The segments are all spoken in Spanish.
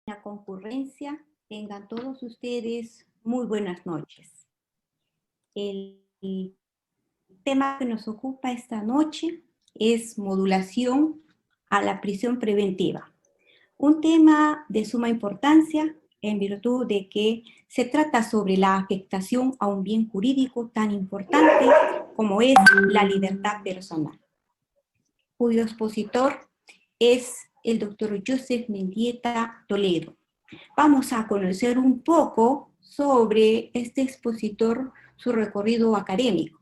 La concurrencia, tengan todos ustedes muy buenas noches. El tema que nos ocupa esta noche es modulación a la prisión preventiva. Un tema de suma importancia en virtud de que se trata sobre la afectación a un bien jurídico tan importante como es la libertad personal, cuyo expositor es el doctor Joseph Mendieta Toledo. Vamos a conocer un poco sobre este expositor, su recorrido académico.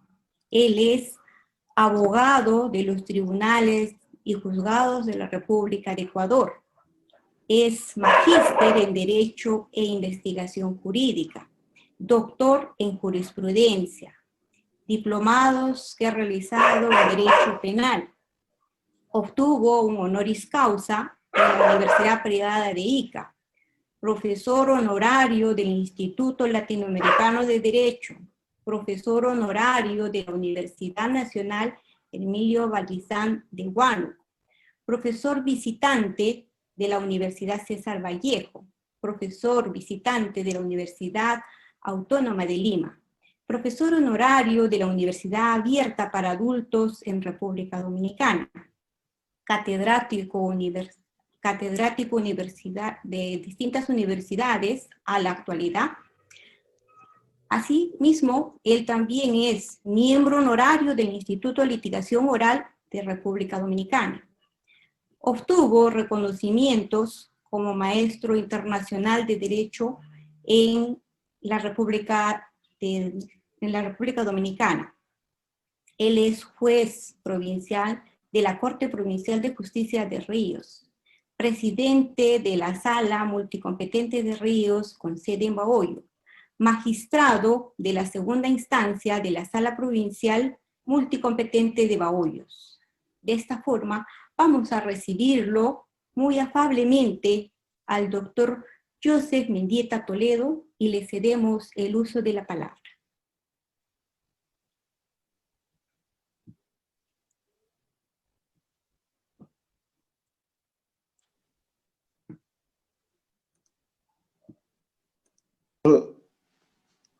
Él es abogado de los tribunales y juzgados de la República de Ecuador. Es magíster en Derecho e Investigación Jurídica, doctor en Jurisprudencia, diplomados que ha realizado en Derecho Penal. Obtuvo un honoris causa en la Universidad Privada de Ica, profesor honorario del Instituto Latinoamericano de Derecho, profesor honorario de la Universidad Nacional Emilio Vallizán de Huánuco, profesor visitante de la Universidad César Vallejo, profesor visitante de la Universidad Autónoma de Lima, profesor honorario de la Universidad Abierta para Adultos en República Dominicana, catedrático de distintas universidades a la actualidad. Asimismo, él también es miembro honorario del Instituto de Litigación Oral de República Dominicana. Obtuvo reconocimientos como maestro internacional de Derecho en la República Dominicana. Él es juez provincial de la Corte Provincial de Justicia de Ríos, presidente de la Sala Multicompetente de Ríos con sede en Bahoyo, magistrado de la segunda instancia de la Sala Provincial Multicompetente de Bahoyos. De esta forma, vamos a recibirlo muy afablemente al doctor Joseph Mendieta Toledo y le cedemos el uso de la palabra.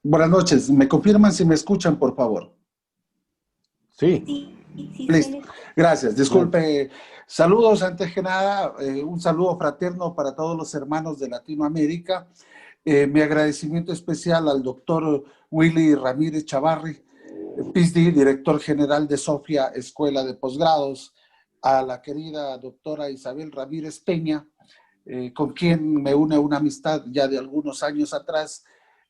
Buenas noches. ¿Me confirman si me escuchan, por favor? Sí. Sí, listo. Gracias. Disculpe. Saludos, antes que nada, un saludo fraterno para todos los hermanos de Latinoamérica. Mi agradecimiento especial al doctor Willy Ramírez Chavarri, PhD, director general de Sofía Escuela de Posgrados, a la querida doctora Isabel Ramírez Peña, con quien me une una amistad ya de algunos años atrás,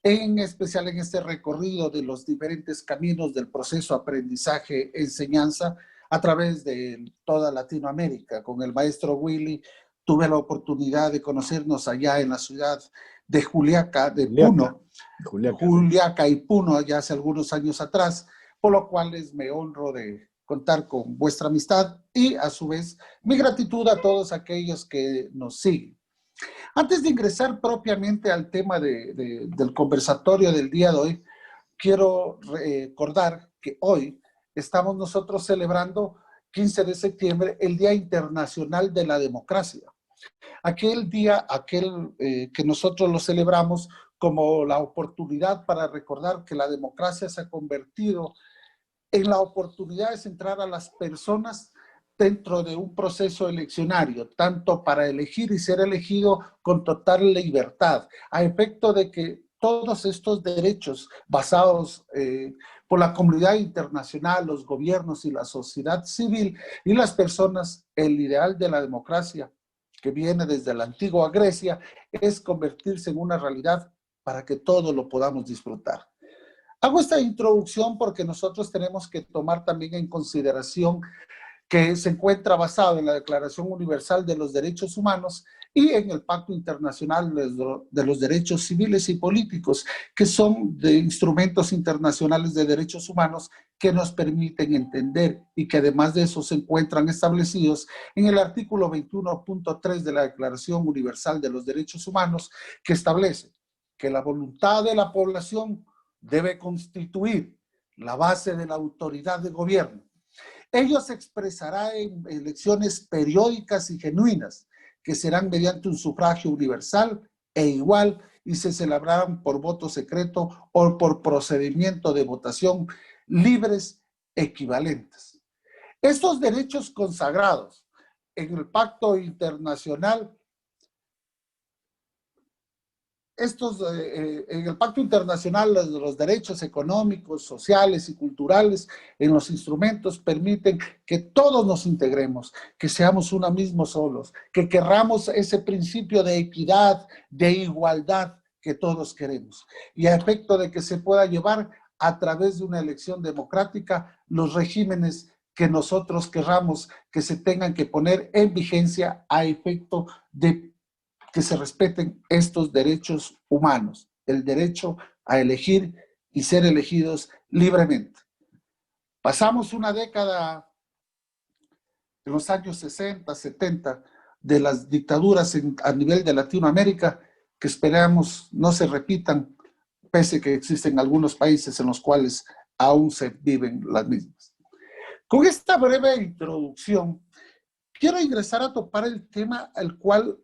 en especial en este recorrido de los diferentes caminos del proceso aprendizaje-enseñanza a través de toda Latinoamérica. Con el maestro Willy tuve la oportunidad de conocernos allá en la ciudad de Juliaca y Puno, ya hace algunos años atrás, por lo cual me honro de contar con vuestra amistad y a su vez mi gratitud a todos aquellos que nos siguen. Antes de ingresar propiamente al tema del conversatorio del día de hoy, quiero recordar que hoy estamos nosotros celebrando 15 de septiembre el Día Internacional de la Democracia. Aquel día, que nosotros lo celebramos como la oportunidad para recordar que la democracia se ha convertido en la oportunidad de centrar a las personas dentro de un proceso eleccionario, tanto para elegir y ser elegido con total libertad, a efecto de que todos estos derechos basados por la comunidad internacional, los gobiernos y la sociedad civil y las personas, el ideal de la democracia que viene desde la antigua Grecia, es convertirse en una realidad para que todos lo podamos disfrutar. Hago esta introducción porque nosotros tenemos que tomar también en consideración que se encuentra basado en la Declaración Universal de los Derechos Humanos y en el Pacto Internacional de los Derechos Civiles y Políticos, que son de instrumentos internacionales de derechos humanos que nos permiten entender y que además de eso se encuentran establecidos en el artículo 21.3 de la Declaración Universal de los Derechos Humanos, que establece que la voluntad de la población debe constituir la base de la autoridad de gobierno. Ello se expresará en elecciones periódicas y genuinas, que serán mediante un sufragio universal e igual y se celebrarán por voto secreto o por procedimiento de votación libres equivalentes. Estos derechos consagrados en el Pacto Internacional en el Pacto Internacional los derechos económicos, sociales y culturales en los instrumentos permiten que todos nos integremos, que seamos uno mismo solos, que querramos ese principio de equidad, de igualdad que todos queremos. Y a efecto de que se pueda llevar a través de una elección democrática los regímenes que nosotros querramos que se tengan que poner en vigencia a efecto de que se respeten estos derechos humanos, el derecho a elegir y ser elegidos libremente. Pasamos una década en los años 60, 70 de las dictaduras a nivel de Latinoamérica que esperamos no se repitan, pese que existen algunos países en los cuales aún se viven las mismas. Con esta breve introducción, quiero ingresar a topar el tema al cual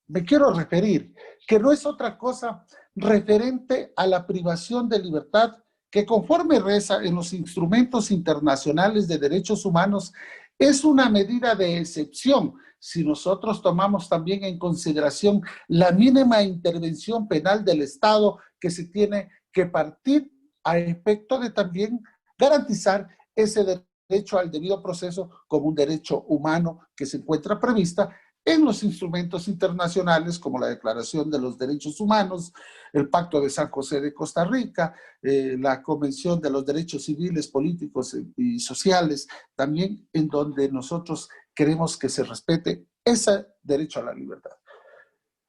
me quiero referir, que no es otra cosa referente a la privación de libertad que conforme reza en los instrumentos internacionales de derechos humanos es una medida de excepción si nosotros tomamos también en consideración la mínima intervención penal del Estado que se tiene que partir a efecto de también garantizar ese derecho al debido proceso como un derecho humano que se encuentra prevista en los instrumentos internacionales como la Declaración de los Derechos Humanos, el Pacto de San José de Costa Rica, la Convención de los Derechos Civiles, Políticos y Sociales, también en donde nosotros queremos que se respete ese derecho a la libertad.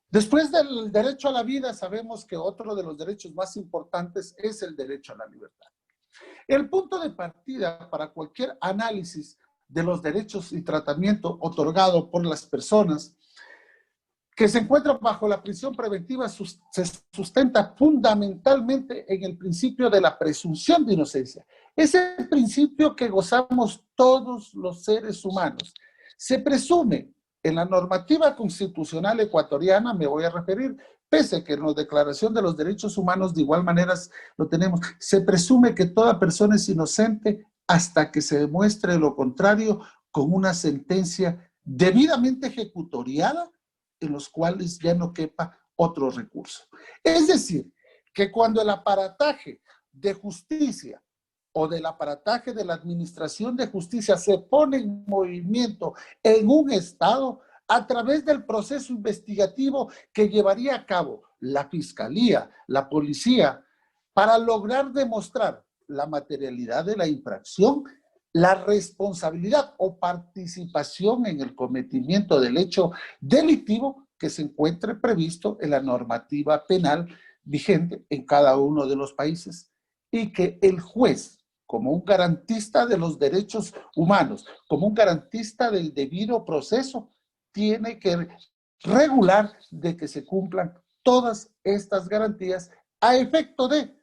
Después del derecho a la vida, sabemos que otro de los derechos más importantes es el derecho a la libertad. El punto de partida para cualquier análisis de los derechos y tratamiento otorgado por las personas que se encuentran bajo la prisión preventiva se sustenta fundamentalmente en el principio de la presunción de inocencia. Ese principio que gozamos todos los seres humanos. Se presume en la normativa constitucional ecuatoriana, me voy a referir, pese a que en la Declaración de los Derechos Humanos de igual manera lo tenemos, se presume que toda persona es inocente hasta que se demuestre lo contrario con una sentencia debidamente ejecutoriada en los cuales ya no quepa otro recurso. Es decir, que cuando el aparataje de justicia o del aparataje de la administración de justicia se pone en movimiento en un estado a través del proceso investigativo que llevaría a cabo la fiscalía, la policía, para lograr demostrar la materialidad de la infracción, la responsabilidad o participación en el cometimiento del hecho delictivo que se encuentre previsto en la normativa penal vigente en cada uno de los países y que el juez, como un garantista de los derechos humanos, como un garantista del debido proceso, tiene que regular de que se cumplan todas estas garantías a efecto de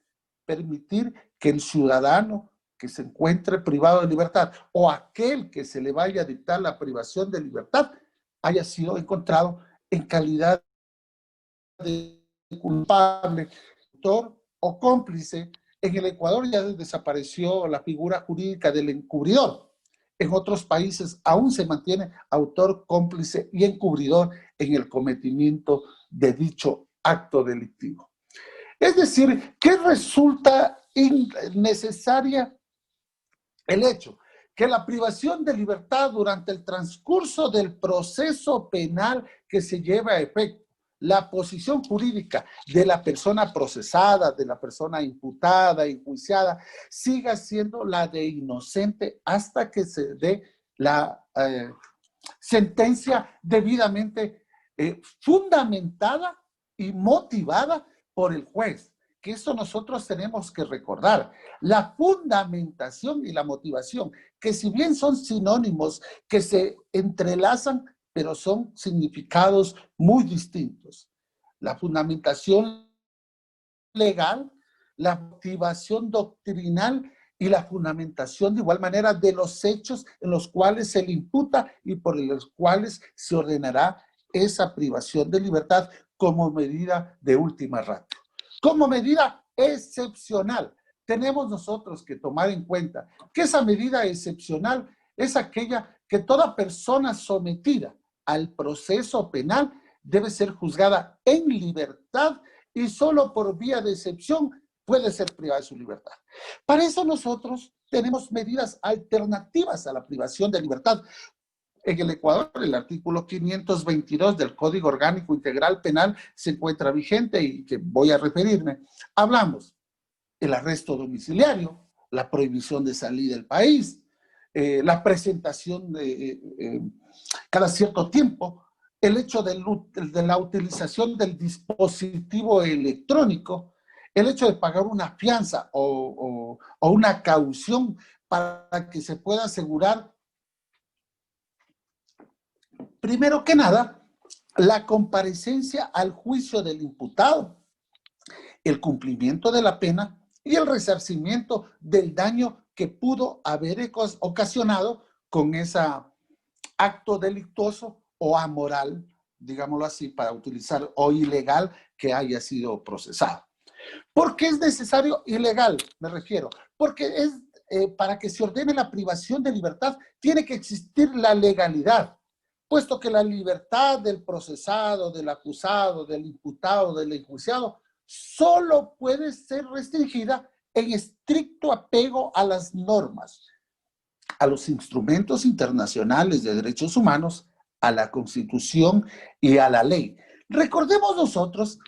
permitir que el ciudadano que se encuentre privado de libertad o aquel que se le vaya a dictar la privación de libertad haya sido encontrado en calidad de culpable, autor o cómplice. En el Ecuador ya desapareció la figura jurídica del encubridor. En otros países aún se mantiene autor, cómplice y encubridor en el cometimiento de dicho acto delictivo. Es decir, que resulta innecesaria el hecho que la privación de libertad durante el transcurso del proceso penal que se lleva a efecto, la posición jurídica de la persona procesada, de la persona imputada, enjuiciada, siga siendo la de inocente hasta que se dé la sentencia debidamente fundamentada y motivada por el juez. Que eso nosotros tenemos que recordar. La fundamentación y la motivación, que si bien son sinónimos, que se entrelazan, pero son significados muy distintos. La fundamentación legal, la motivación doctrinal y la fundamentación de igual manera de los hechos en los cuales se le imputa y por los cuales se ordenará esa privación de libertad como medida de última ratio. Como medida excepcional, tenemos nosotros que tomar en cuenta que esa medida excepcional es aquella que toda persona sometida al proceso penal debe ser juzgada en libertad y solo por vía de excepción puede ser privada de su libertad. Para eso nosotros tenemos medidas alternativas a la privación de libertad. En el Ecuador, el artículo 522 del Código Orgánico Integral Penal se encuentra vigente y que voy a referirme. Hablamos el arresto domiciliario, la prohibición de salir del país, la presentación cada cierto tiempo, el hecho de la utilización del dispositivo electrónico, el hecho de pagar una fianza o una caución para que se pueda asegurar, primero que nada, la comparecencia al juicio del imputado, el cumplimiento de la pena y el resarcimiento del daño que pudo haber ocasionado con ese acto delictuoso o amoral, digámoslo así, para utilizar, o ilegal que haya sido procesado. ¿Por qué es necesario ilegal? Me refiero, porque es para que se ordene la privación de libertad, tiene que existir la legalidad, puesto que la libertad del procesado, del acusado, del imputado, del enjuiciado, solo puede ser restringida en estricto apego a las normas, a los instrumentos internacionales de derechos humanos, a la Constitución y a la ley. Recordemos nosotros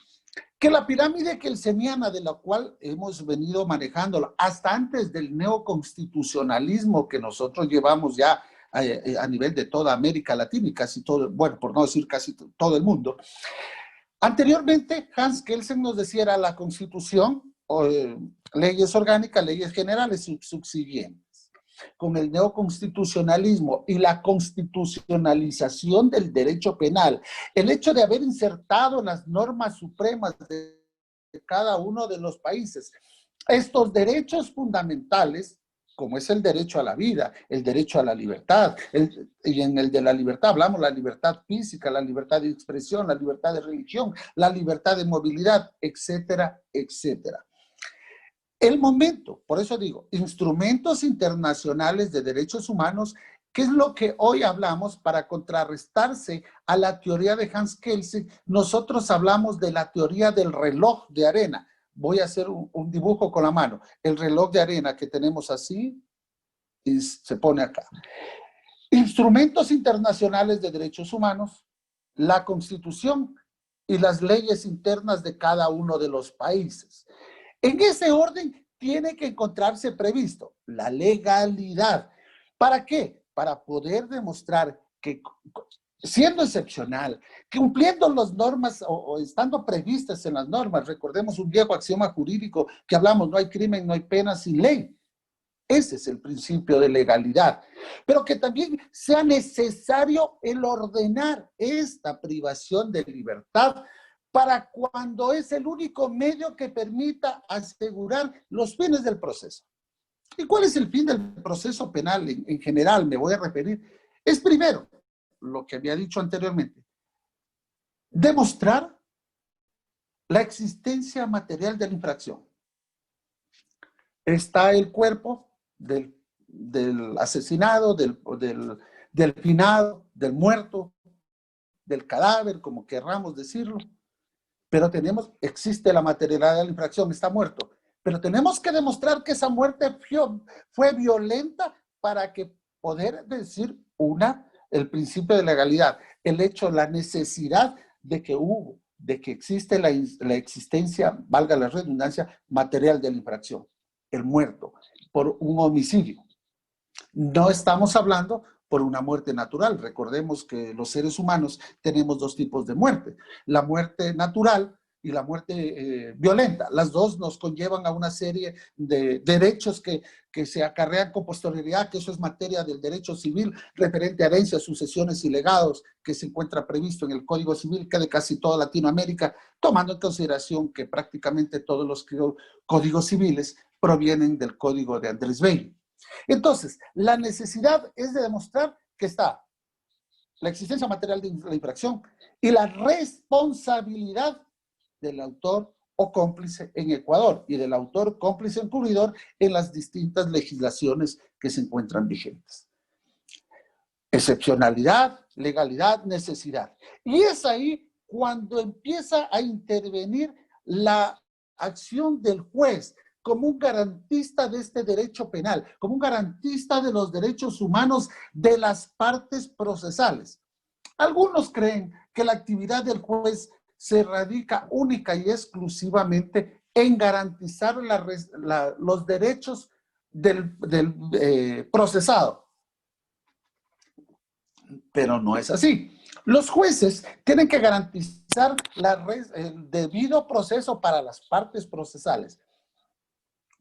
que la pirámide kelseniana, de la cual hemos venido manejándola hasta antes del neoconstitucionalismo que nosotros llevamos ya a nivel de toda América Latina y casi todo, bueno, por no decir casi todo el mundo. Anteriormente, Hans Kelsen nos decía era la Constitución, leyes orgánicas, leyes generales subsiguientes. Con el neoconstitucionalismo y la constitucionalización del derecho penal, el hecho de haber insertado en las normas supremas de cada uno de los países estos derechos fundamentales, como es el derecho a la vida, el derecho a la libertad, y en el de la libertad hablamos la libertad física, la libertad de expresión, la libertad de religión, la libertad de movilidad, etcétera, etcétera. El momento, por eso digo, instrumentos internacionales de derechos humanos, ¿qué es lo que hoy hablamos para contrarrestarse a la teoría de Hans Kelsen? Nosotros hablamos de la teoría del reloj de arena. Voy a hacer un dibujo con la mano. El reloj de arena que tenemos así y se pone acá. Instrumentos internacionales de derechos humanos, la Constitución y las leyes internas de cada uno de los países. En ese orden tiene que encontrarse previsto la legalidad. ¿Para qué? Para poder demostrar que siendo excepcional, cumpliendo las normas o estando previstas en las normas, recordemos un viejo axioma jurídico que hablamos, no hay crimen, no hay pena sin ley. Ese es el principio de legalidad. Pero que también sea necesario el ordenar esta privación de libertad para cuando es el único medio que permita asegurar los fines del proceso. ¿Y cuál es el fin del proceso penal en general? Me voy a referir. Es primero, lo que había dicho anteriormente, demostrar la existencia material de la infracción. Está el cuerpo del asesinado, del finado, del muerto, del cadáver, como querramos decirlo. Pero existe la materialidad de la infracción, está muerto. Pero tenemos que demostrar que esa muerte fue violenta para que poder decir el principio de legalidad, el hecho, la necesidad de que existe la existencia, valga la redundancia, material de la infracción, el muerto, por un homicidio. No estamos hablando por una muerte natural. Recordemos que los seres humanos tenemos dos tipos de muerte. La muerte natural y la muerte violenta. Las dos nos conllevan a una serie de derechos que se acarrean con posterioridad, que eso es materia del derecho civil referente a herencias, sucesiones y legados, que se encuentra previsto en el Código Civil, que de casi toda Latinoamérica, tomando en consideración que prácticamente todos los códigos civiles provienen del código de Andrés Bello. Entonces, la necesidad es de demostrar que está la existencia material de la infracción y la responsabilidad del autor o cómplice en Ecuador y del autor, cómplice, encubridor en las distintas legislaciones que se encuentran vigentes. Excepcionalidad, legalidad, necesidad. Y es ahí cuando empieza a intervenir la acción del juez como un garantista de este derecho penal, como un garantista de los derechos humanos de las partes procesales. Algunos creen que la actividad del juez se radica única y exclusivamente en garantizar los derechos del procesado. Pero no es así. Los jueces tienen que garantizar el debido proceso para las partes procesales,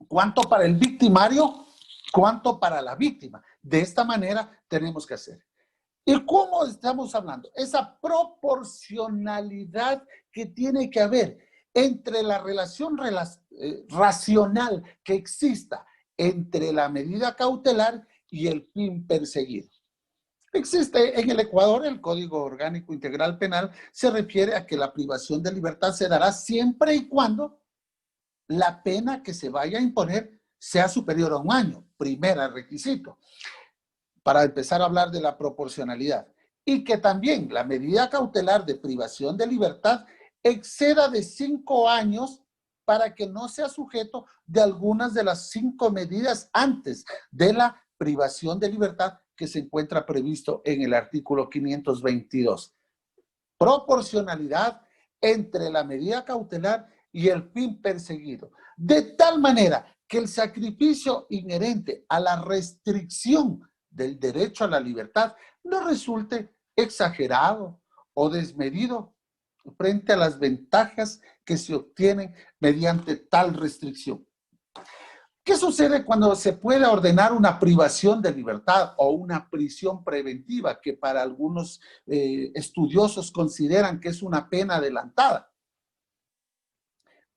cuanto para el victimario, cuanto para la víctima. De esta manera tenemos que hacer. ¿Y cómo estamos hablando? Esa proporcionalidad que tiene que haber entre la relación racional que exista entre la medida cautelar y el fin perseguido. Existe en el Ecuador el Código Orgánico Integral Penal, se refiere a que la privación de libertad se dará siempre y cuando la pena que se vaya a imponer sea superior a 1 año, primer requisito, para empezar a hablar de la proporcionalidad. Y que también la medida cautelar de privación de libertad exceda de 5 años para que no sea sujeto de algunas de las 5 medidas antes de la privación de libertad que se encuentra previsto en el artículo 522. Proporcionalidad entre la medida cautelar y el fin perseguido. De tal manera que el sacrificio inherente a la restricción del derecho a la libertad no resulte exagerado o desmedido frente a las ventajas que se obtienen mediante tal restricción. ¿Qué sucede cuando se puede ordenar una privación de libertad o una prisión preventiva, que para algunos estudiosos consideran que es una pena adelantada?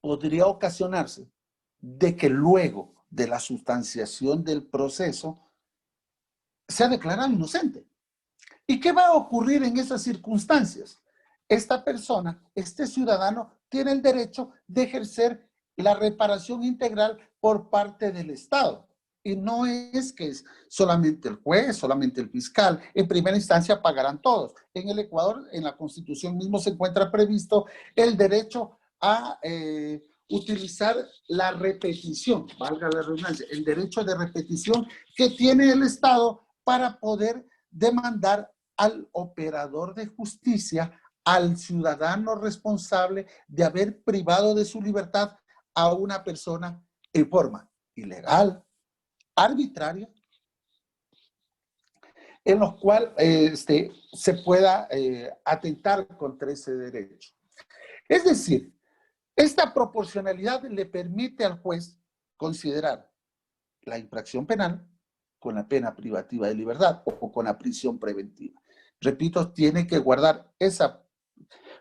Podría ocasionarse de que luego de la sustanciación del proceso sea declarado inocente. ¿Y qué va a ocurrir en esas circunstancias? Esta persona, este ciudadano, tiene el derecho de ejercer la reparación integral por parte del Estado. Y no es que es solamente el juez, solamente el fiscal. En primera instancia pagarán todos. En el Ecuador, en la Constitución mismo se encuentra previsto el derecho a utilizar la repetición, valga la redundancia, el derecho de repetición que tiene el Estado para poder demandar al operador de justicia, al ciudadano responsable de haber privado de su libertad a una persona en forma ilegal, arbitraria, en los cuales se pueda atentar contra ese derecho. Es decir, esta proporcionalidad le permite al juez considerar la infracción penal con la pena privativa de libertad o con la prisión preventiva. Repito, tiene que guardar esa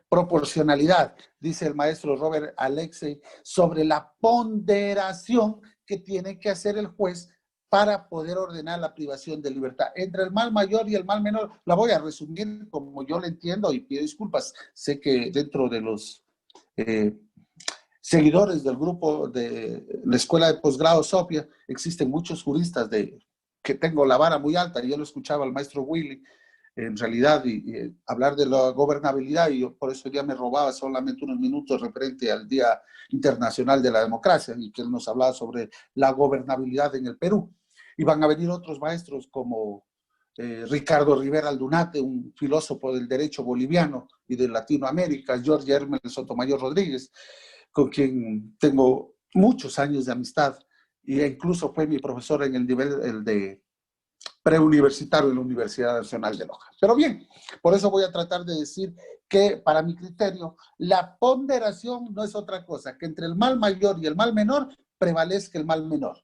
proporcionalidad, dice el maestro Robert Alexei, sobre la ponderación que tiene que hacer el juez para poder ordenar la privación de libertad. Entre el mal mayor y el mal menor, la voy a resumir como yo la entiendo y pido disculpas. Sé que dentro de los seguidores del grupo de la Escuela de Posgrado SOPIA existen muchos juristas que tengo la vara muy alta. Yo lo escuchaba al maestro Willy en realidad y hablar de la gobernabilidad, y yo por eso ya me robaba solamente unos minutos referente al Día Internacional de la Democracia, y que él nos hablaba sobre la gobernabilidad en el Perú. Y van a venir otros maestros como Ricardo Rivera Aldunate, un filósofo del derecho boliviano y de Latinoamérica, Jorge Hermel Sotomayor Rodríguez, con quien tengo muchos años de amistad, e incluso fue mi profesor en el nivel de preuniversitario en la Universidad Nacional de Loja. Pero bien, por eso voy a tratar de decir que para mi criterio la ponderación no es otra cosa que entre el mal mayor y el mal menor prevalezca el mal menor.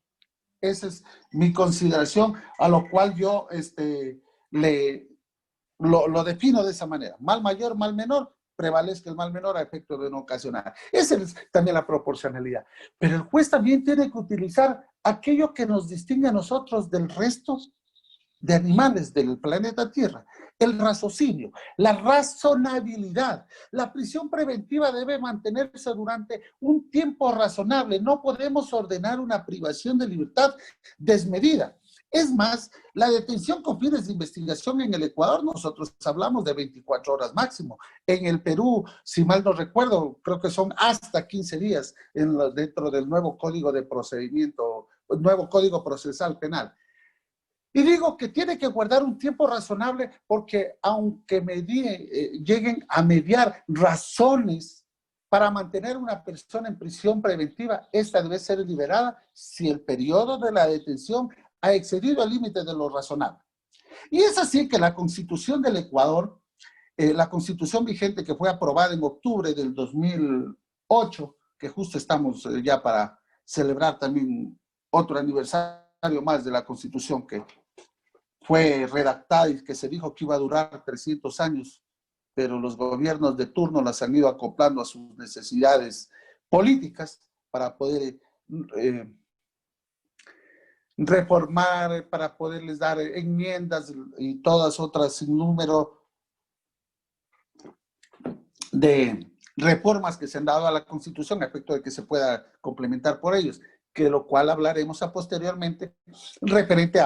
Esa es mi consideración, a lo cual yo lo defino de esa manera. Mal mayor, mal menor, prevalezca el mal menor a efecto de no ocasionar. Esa es también la proporcionalidad. Pero el juez también tiene que utilizar aquello que nos distingue a nosotros del resto de animales del planeta Tierra, el raciocinio, la razonabilidad. La prisión preventiva debe mantenerse durante un tiempo razonable. No podemos ordenar una privación de libertad desmedida. Es más, la detención con fines de investigación en el Ecuador, nosotros hablamos de 24 horas máximo. En el Perú, si mal no recuerdo, creo que son hasta 15 días dentro del nuevo Código de Procedimiento, nuevo Código Procesal Penal. Y digo que tiene que guardar un tiempo razonable porque aunque lleguen a mediar razones para mantener una persona en prisión preventiva, esta debe ser liberada si el periodo de la detención ha excedido el límite de lo razonable. Y es así que la Constitución del Ecuador, la Constitución vigente que fue aprobada en octubre del 2008, que justo estamos ya para celebrar también otro aniversario más de la Constitución que fue redactada y que se dijo que iba a durar 300 años, pero los gobiernos de turno las han ido acoplando a sus necesidades políticas para poder reformar, para poderles dar enmiendas y todas otras sin número de reformas que se han dado a la Constitución a efecto de que se pueda complementar por ellos, que lo cual hablaremos a posteriormente referente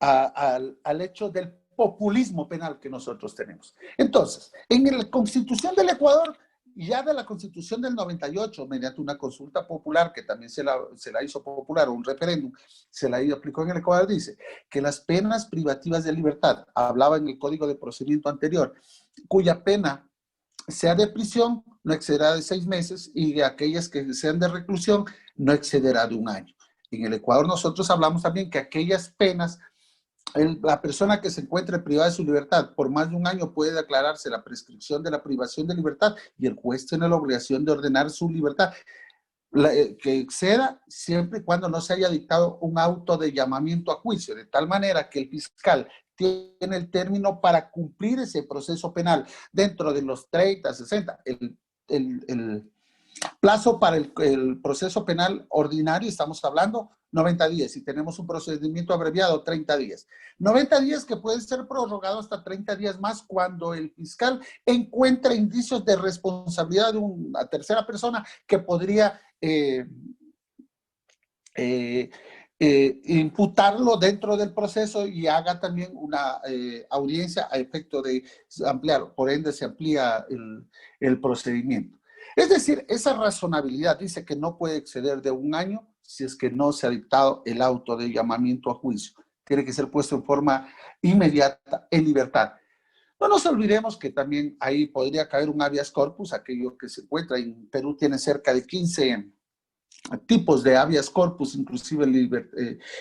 al hecho del populismo penal que nosotros tenemos. Entonces, en la Constitución del Ecuador, ya de la Constitución del 98, mediante una consulta popular que también se la hizo popular, o un referéndum, se la aplicó en el Ecuador, dice que las penas privativas de libertad, hablaba en el Código de Procedimiento anterior, cuya pena sea de prisión, no excederá de 6 meses, y de aquellas que sean de reclusión, no excederá de 1 año. En el Ecuador nosotros hablamos también que aquellas penas, la persona que se encuentre privada de su libertad por más de 1 año puede declararse la prescripción de la privación de libertad y el juez tiene la obligación de ordenar su libertad, que exceda siempre y cuando no se haya dictado un auto de llamamiento a juicio, de tal manera que el fiscal tiene el término para cumplir ese proceso penal dentro de los 30, 60, el plazo para el proceso penal ordinario, estamos hablando 90 días, y tenemos un procedimiento abreviado 30 días. 90 días que pueden ser prorrogados hasta 30 días más cuando el fiscal encuentra indicios de responsabilidad de una tercera persona que podría imputarlo dentro del proceso y haga también una audiencia a efecto de ampliarlo. Por ende, se amplía el procedimiento. Es decir, esa razonabilidad dice que no puede exceder de 1 año si es que no se ha dictado el auto de llamamiento a juicio. Tiene que ser puesto en forma inmediata, en libertad. No nos olvidemos que también ahí podría caer un habeas corpus, aquello que se encuentra en Perú tiene cerca de 15 tipos de habeas corpus, inclusive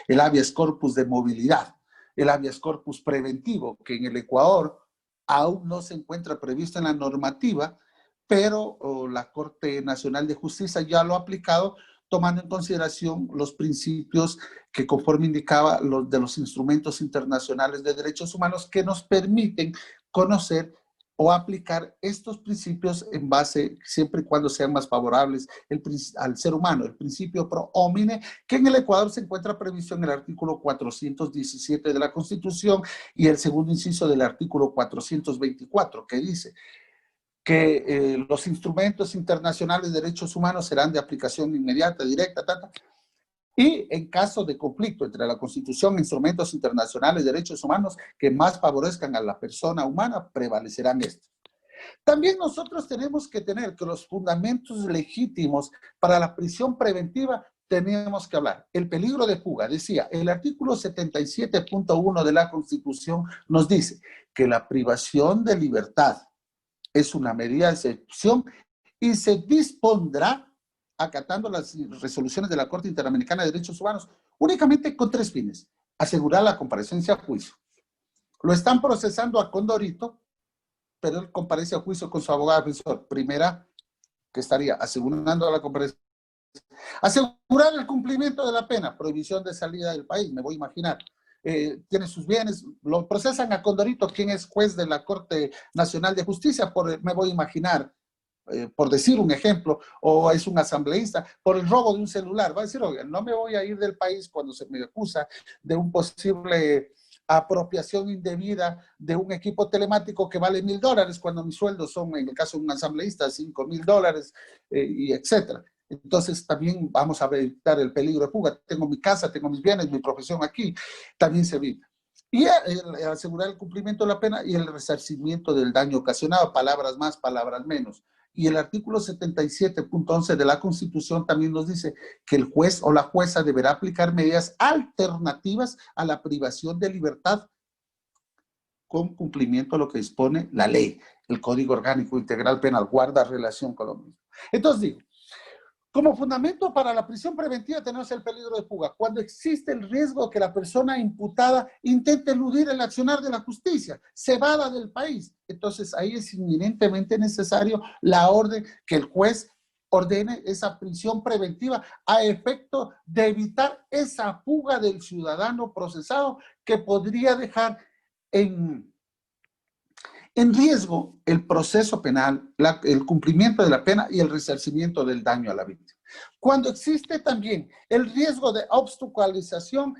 el habeas corpus de movilidad, el habeas corpus preventivo, que en el Ecuador aún no se encuentra previsto en la normativa, pero la Corte Nacional de Justicia ya lo ha aplicado, tomando en consideración los principios que conforme indicaba de los instrumentos internacionales de derechos humanos que nos permiten conocer o aplicar estos principios en base, siempre y cuando sean más favorables al ser humano, el principio pro homine, que en el Ecuador se encuentra previsto en el artículo 417 de la Constitución y el segundo inciso del artículo 424, que dice que los instrumentos internacionales de derechos humanos serán de aplicación inmediata, directa, y en caso de conflicto entre la Constitución e instrumentos internacionales de derechos humanos que más favorezcan a la persona humana, prevalecerán estos. También nosotros tenemos que tener que los fundamentos legítimos para la prisión preventiva tenemos que hablar. El peligro de fuga, decía, el artículo 77.1 de la Constitución nos dice que la privación de libertad es una medida de excepción y se dispondrá acatando las resoluciones de la Corte Interamericana de Derechos Humanos únicamente con 3 fines. Asegurar la comparecencia a juicio. Lo están procesando a Condorito, pero él comparece a juicio con su abogado defensor. Primera, que estaría asegurando la comparecencia. Asegurar el cumplimiento de la pena, prohibición de salida del país, me voy a imaginar. tiene sus bienes, lo procesan a Condorito, quien es juez de la Corte Nacional de Justicia, me voy a imaginar, por decir un ejemplo, o es un asambleísta, por el robo de un celular. Va a decir, oiga, no me voy a ir del país cuando se me acusa de un posible apropiación indebida de un equipo telemático que vale $1,000, cuando mis sueldos son, en el caso de un asambleísta, $5,000, y etcétera. Entonces también vamos a evitar el peligro de fuga. Tengo mi casa, tengo mis bienes, mi profesión aquí, también se evita. Y asegurar el cumplimiento de la pena y el resarcimiento del daño ocasionado, palabras más, palabras menos. Y el artículo 77.11 de la Constitución también nos dice que el juez o la jueza deberá aplicar medidas alternativas a la privación de libertad con cumplimiento a lo que dispone la ley. El Código Orgánico Integral Penal guarda relación con lo mismo. Entonces digo, como fundamento para la prisión preventiva tenemos el peligro de fuga, cuando existe el riesgo de que la persona imputada intente eludir el accionar de la justicia, se evada del país. Entonces ahí es inminentemente necesario la orden que el juez ordene esa prisión preventiva a efecto de evitar esa fuga del ciudadano procesado que podría dejar en riesgo el proceso penal, el cumplimiento de la pena y el resarcimiento del daño a la víctima. Cuando existe también el riesgo de obstaculización,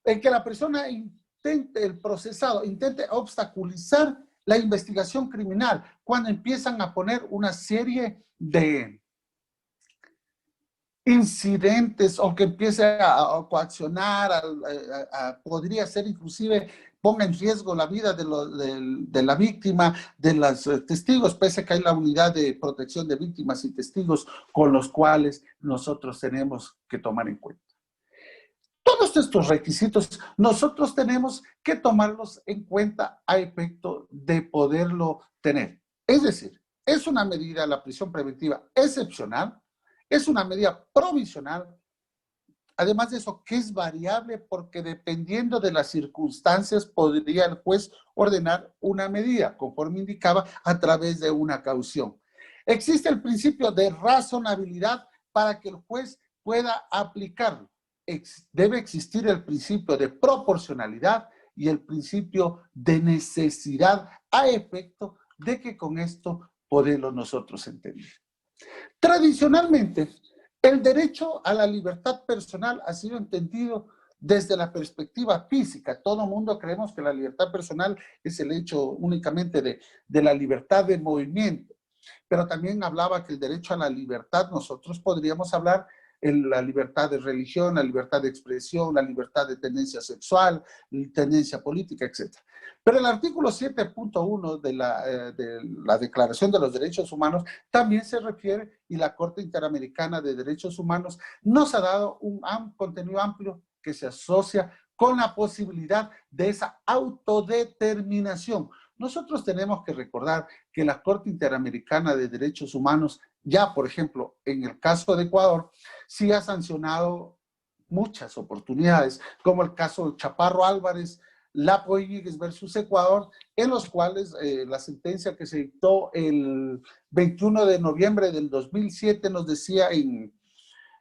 en que la persona el procesado intente obstaculizar la investigación criminal, cuando empiezan a poner una serie de incidentes o que empiece a coaccionar, podría ser inclusive ponga en riesgo la vida de la víctima, de los testigos, pese a que hay la unidad de protección de víctimas y testigos con los cuales nosotros tenemos que tomar en cuenta. Todos estos requisitos nosotros tenemos que tomarlos en cuenta a efecto de poderlo tener. Es decir, es una medida, la prisión preventiva, excepcional, es una medida provisional. Además de eso, que es variable porque dependiendo de las circunstancias podría el juez ordenar una medida, conforme indicaba, a través de una caución. Existe el principio de razonabilidad para que el juez pueda aplicarlo. Debe existir el principio de proporcionalidad y el principio de necesidad a efecto de que con esto podemos nosotros entender. Tradicionalmente, el derecho a la libertad personal ha sido entendido desde la perspectiva física. Todo mundo creemos que la libertad personal es el hecho únicamente de la libertad de movimiento, pero también hablaba que el derecho a la libertad, nosotros podríamos hablar en la libertad de religión, la libertad de expresión, la libertad de tendencia sexual, tendencia política, etc. Pero el artículo 7.1 de la Declaración de los Derechos Humanos también se refiere, y la Corte Interamericana de Derechos Humanos nos ha dado un contenido amplio que se asocia con la posibilidad de esa autodeterminación. Nosotros tenemos que recordar que la Corte Interamericana de Derechos Humanos, ya por ejemplo, en el caso de Ecuador, sí ha sancionado muchas oportunidades, como el caso de Chaparro Álvarez, Lapo Íñiguez versus Ecuador, en los cuales la sentencia que se dictó el 21 de noviembre del 2007 nos decía en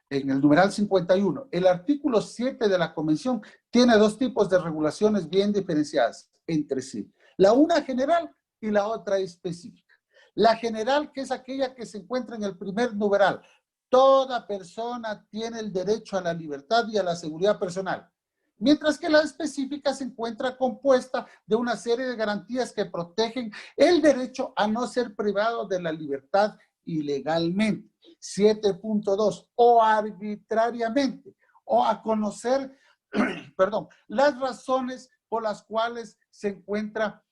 el numeral 51, el artículo 7 de la Convención tiene dos tipos de regulaciones bien diferenciadas entre sí. La una general y la otra específica. La general, que es aquella que se encuentra en el primer numeral. Toda persona tiene el derecho a la libertad y a la seguridad personal. Mientras que la específica se encuentra compuesta de una serie de garantías que protegen el derecho a no ser privado de la libertad ilegalmente. 7.2, o arbitrariamente, o a conocer, perdón, las razones por las cuales se encuentra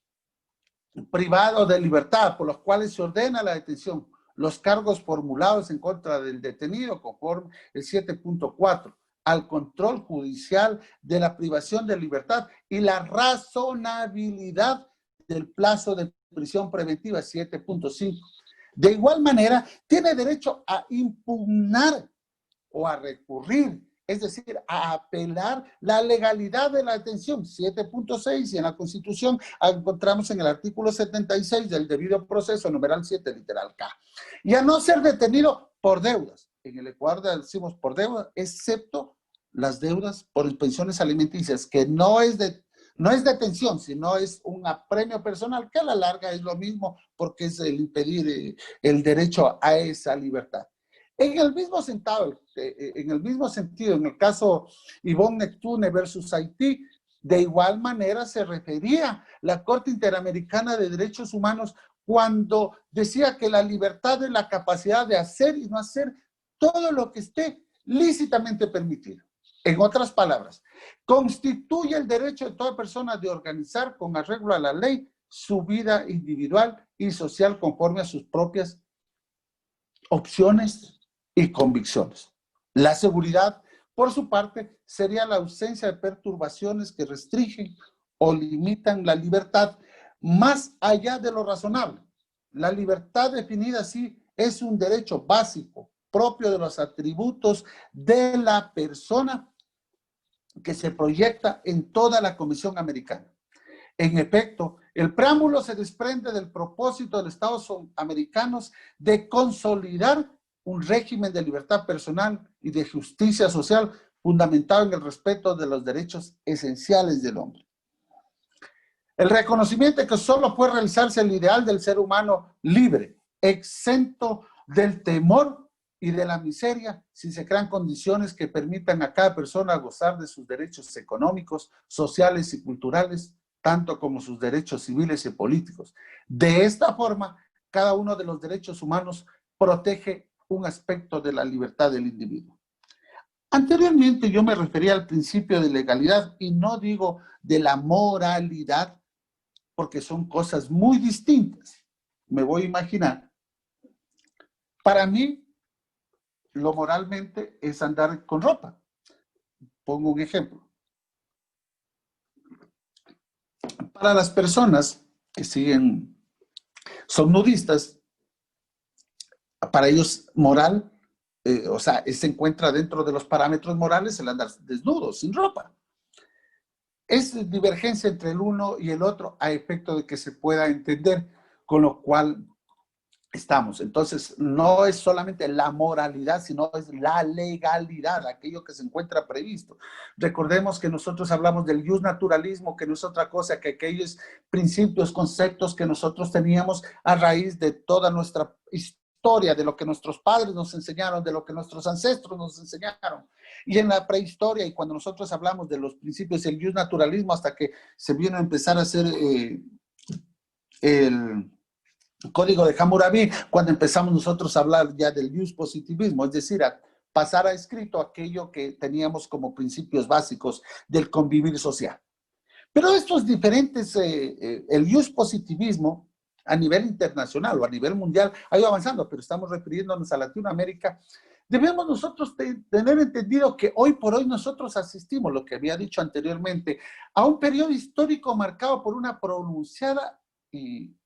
privado de libertad, por los cuales se ordena la detención, los cargos formulados en contra del detenido, conforme el 7.4, al control judicial de la privación de libertad y la razonabilidad del plazo de prisión preventiva, 7.5. De igual manera, tiene derecho a impugnar o a recurrir, es decir, a apelar la legalidad de la detención, 7.6, y en la Constitución encontramos en el artículo 76 del debido proceso, numeral 7, literal K. Y a no ser detenido por deudas. En el Ecuador decimos por deudas, excepto las deudas por pensiones alimenticias, que no es detención, sino es un apremio personal, que a la larga es lo mismo, porque es el impedir el derecho a esa libertad. En el mismo sentido, en el caso Yvonne Neptune versus Haití, de igual manera se refería la Corte Interamericana de Derechos Humanos cuando decía que la libertad es la capacidad de hacer y no hacer todo lo que esté lícitamente permitido. En otras palabras, constituye el derecho de toda persona de organizar con arreglo a la ley su vida individual y social conforme a sus propias opciones y convicciones. La seguridad, por su parte, sería la ausencia de perturbaciones que restringen o limitan la libertad más allá de lo razonable. La libertad definida así es un derecho básico propio de los atributos de la persona que se proyecta en toda la Convención Americana. En efecto, el preámbulo se desprende del propósito de los Estados americanos de consolidar un régimen de libertad personal y de justicia social fundamentado en el respeto de los derechos esenciales del hombre. El reconocimiento de que solo puede realizarse el ideal del ser humano libre, exento del temor y de la miseria, si se crean condiciones que permitan a cada persona gozar de sus derechos económicos, sociales y culturales, tanto como sus derechos civiles y políticos. De esta forma, cada uno de los derechos humanos protege un aspecto de la libertad del individuo. Anteriormente yo me refería al principio de legalidad y no digo de la moralidad, porque son cosas muy distintas. Me voy a imaginar. Para mí, lo moralmente es andar con ropa. Pongo un ejemplo. Para las personas que son nudistas, para ellos moral, o sea, se encuentra dentro de los parámetros morales el andar desnudo, sin ropa. Es divergencia entre el uno y el otro a efecto de que se pueda entender, con lo cual estamos. Entonces, no es solamente la moralidad, sino es la legalidad, aquello que se encuentra previsto. Recordemos que nosotros hablamos del justnaturalismo, que no es otra cosa que aquellos principios, conceptos que nosotros teníamos a raíz de toda nuestra historia, de lo que nuestros padres nos enseñaron, de lo que nuestros ancestros nos enseñaron. Y en la prehistoria, y cuando nosotros hablamos de los principios del justnaturalismo, hasta que se vino a empezar a hacer el Código de Hammurabi, cuando empezamos nosotros a hablar ya del positivismo, es decir, a pasar a escrito aquello que teníamos como principios básicos del convivir social. Pero estos diferentes, el positivismo a nivel internacional o a nivel mundial ha ido avanzando, pero estamos refiriéndonos a Latinoamérica. Debemos nosotros tener entendido que hoy por hoy nosotros asistimos, lo que había dicho anteriormente, a un periodo histórico marcado por una pronunciada y,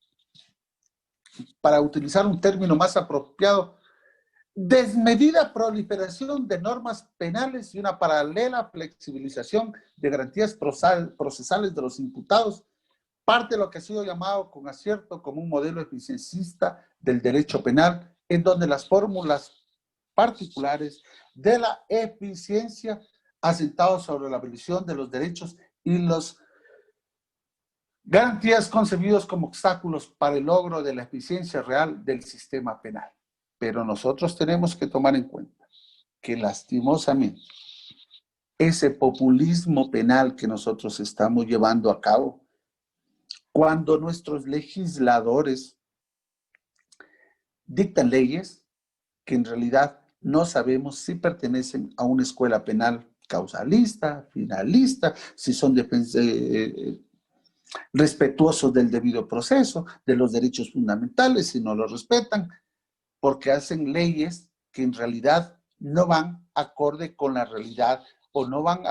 para utilizar un término más apropiado, desmedida proliferación de normas penales y una paralela flexibilización de garantías procesales de los imputados, parte de lo que ha sido llamado con acierto como un modelo eficiencista del derecho penal, en donde las fórmulas particulares de la eficiencia asentados sobre la abolición de los derechos y los garantías concebidos como obstáculos para el logro de la eficiencia real del sistema penal. Pero nosotros tenemos que tomar en cuenta que lastimosamente ese populismo penal que nosotros estamos llevando a cabo, cuando nuestros legisladores dictan leyes que en realidad no sabemos si pertenecen a una escuela penal causalista, finalista, si son respetuosos del debido proceso, de los derechos fundamentales, si no los respetan, porque hacen leyes que en realidad no van acorde con la realidad, o no van,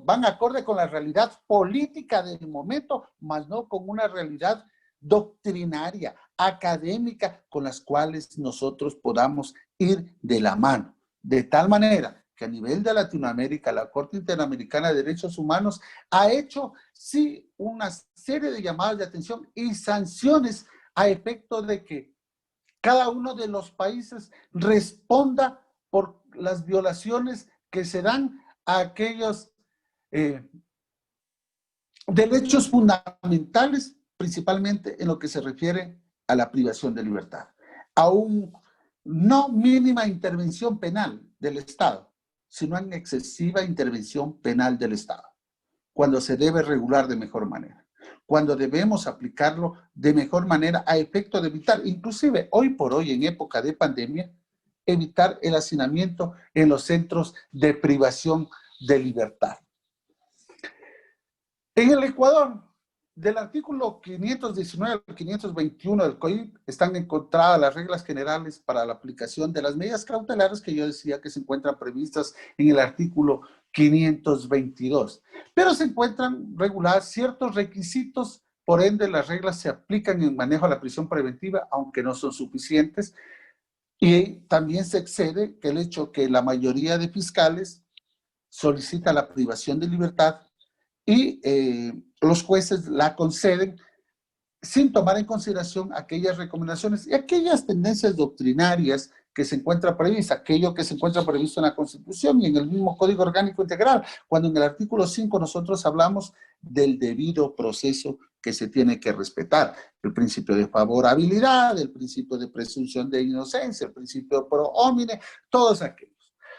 van acorde con la realidad política del momento, más no con una realidad doctrinaria, académica, con las cuales nosotros podamos ir de la mano. De tal manera que a nivel de Latinoamérica, la Corte Interamericana de Derechos Humanos ha hecho, sí, una serie de llamadas de atención y sanciones a efecto de que cada uno de los países responda por las violaciones que se dan a aquellos derechos fundamentales, principalmente en lo que se refiere a la privación de libertad, a un no mínima intervención penal del Estado, sino en excesiva intervención penal del Estado, cuando se debe regular de mejor manera, cuando debemos aplicarlo de mejor manera a efecto de evitar, inclusive hoy por hoy en época de pandemia, evitar el hacinamiento en los centros de privación de libertad. En el Ecuador, del artículo 519 al 521 del COIP, están encontradas las reglas generales para la aplicación de las medidas cautelares que yo decía que se encuentran previstas en el artículo 522. Pero se encuentran reguladas ciertos requisitos, por ende las reglas se aplican en manejo a la prisión preventiva, aunque no son suficientes. Y también se excede que el hecho que la mayoría de fiscales solicita la privación de libertad y los jueces la conceden sin tomar en consideración aquellas recomendaciones y aquellas tendencias doctrinarias que se encuentran previstas, aquello que se encuentra previsto en la Constitución y en el mismo Código Orgánico Integral, cuando en el artículo 5 nosotros hablamos del debido proceso que se tiene que respetar, el principio de favorabilidad, el principio de presunción de inocencia, el principio pro homine, todos aquellos.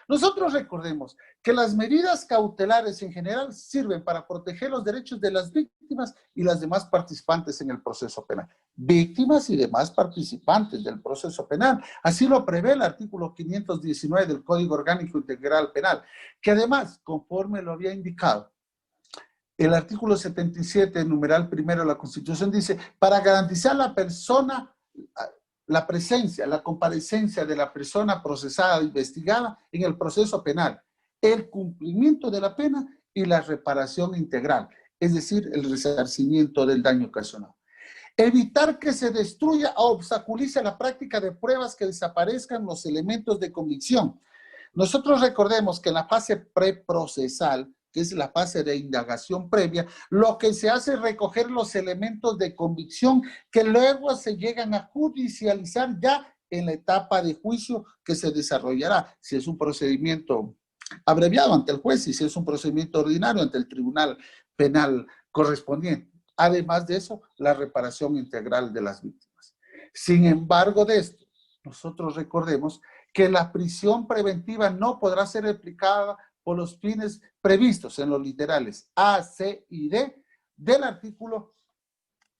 Nosotros recordemos que las medidas cautelares en general sirven para proteger los derechos de las víctimas y las demás participantes en el proceso penal. Víctimas y demás participantes del proceso penal. Así lo prevé el artículo 519 del Código Orgánico Integral Penal, que además, conforme lo había indicado, el artículo 77, numeral primero de la Constitución, dice, para garantizar la presencia, la comparecencia de la persona procesada, investigada en el proceso penal, el cumplimiento de la pena y la reparación integral, es decir, el resarcimiento del daño ocasionado. Evitar que se destruya o obstaculice la práctica de pruebas, que desaparezcan los elementos de convicción. Nosotros recordemos que en la fase preprocesal, que es la fase de indagación previa, lo que se hace es recoger los elementos de convicción que luego se llegan a judicializar ya en la etapa de juicio que se desarrollará, si es un procedimiento abreviado ante el juez y si es un procedimiento ordinario ante el tribunal penal correspondiente. Además de eso, la reparación integral de las víctimas. Sin embargo de esto, nosotros recordemos que la prisión preventiva no podrá ser aplicada por los fines previstos en los literales A, C y D del artículo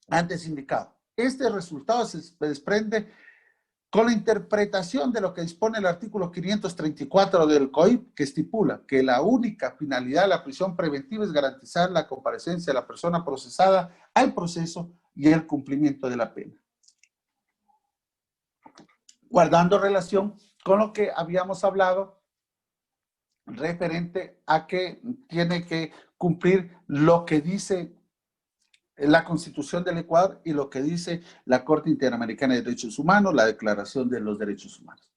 antes indicado. Este resultado se desprende con la interpretación de lo que dispone el artículo 534 del COIP, que estipula que la única finalidad de la prisión preventiva es garantizar la comparecencia de la persona procesada al proceso y el cumplimiento de la pena. Guardando relación con lo que habíamos hablado referente a que tiene que cumplir lo que dice la Constitución del Ecuador y lo que dice la Corte Interamericana de Derechos Humanos, la Declaración de los Derechos Humanos.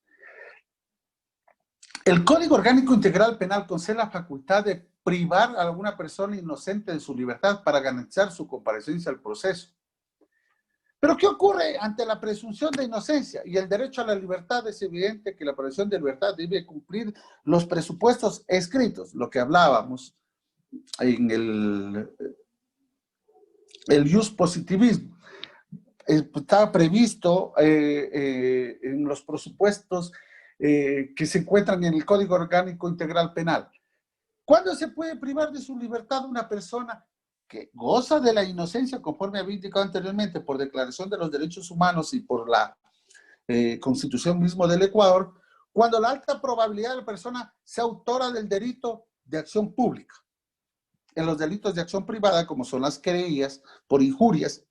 El Código Orgánico Integral Penal concede la facultad de privar a alguna persona inocente de su libertad para garantizar su comparecencia al proceso. Pero ¿qué ocurre ante la presunción de inocencia y el derecho a la libertad? Es evidente que la presunción de libertad debe cumplir los presupuestos escritos, lo que hablábamos en el jus positivismo. Está previsto en los presupuestos que se encuentran en el Código Orgánico Integral Penal. ¿Cuándo se puede privar de su libertad una persona que goza de la inocencia, conforme había indicado anteriormente, por Declaración de los Derechos Humanos y por la Constitución mismo del Ecuador, cuando la alta probabilidad de la persona sea autora del delito de acción pública? En los delitos de acción privada, como son las querellas por injurias,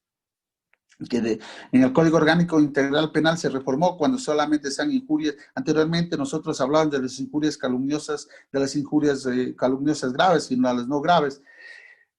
que en el Código Orgánico Integral Penal se reformó cuando solamente sean injurias. Anteriormente nosotros hablábamos de las injurias calumniosas, de las injurias calumniosas graves, sino a las no graves.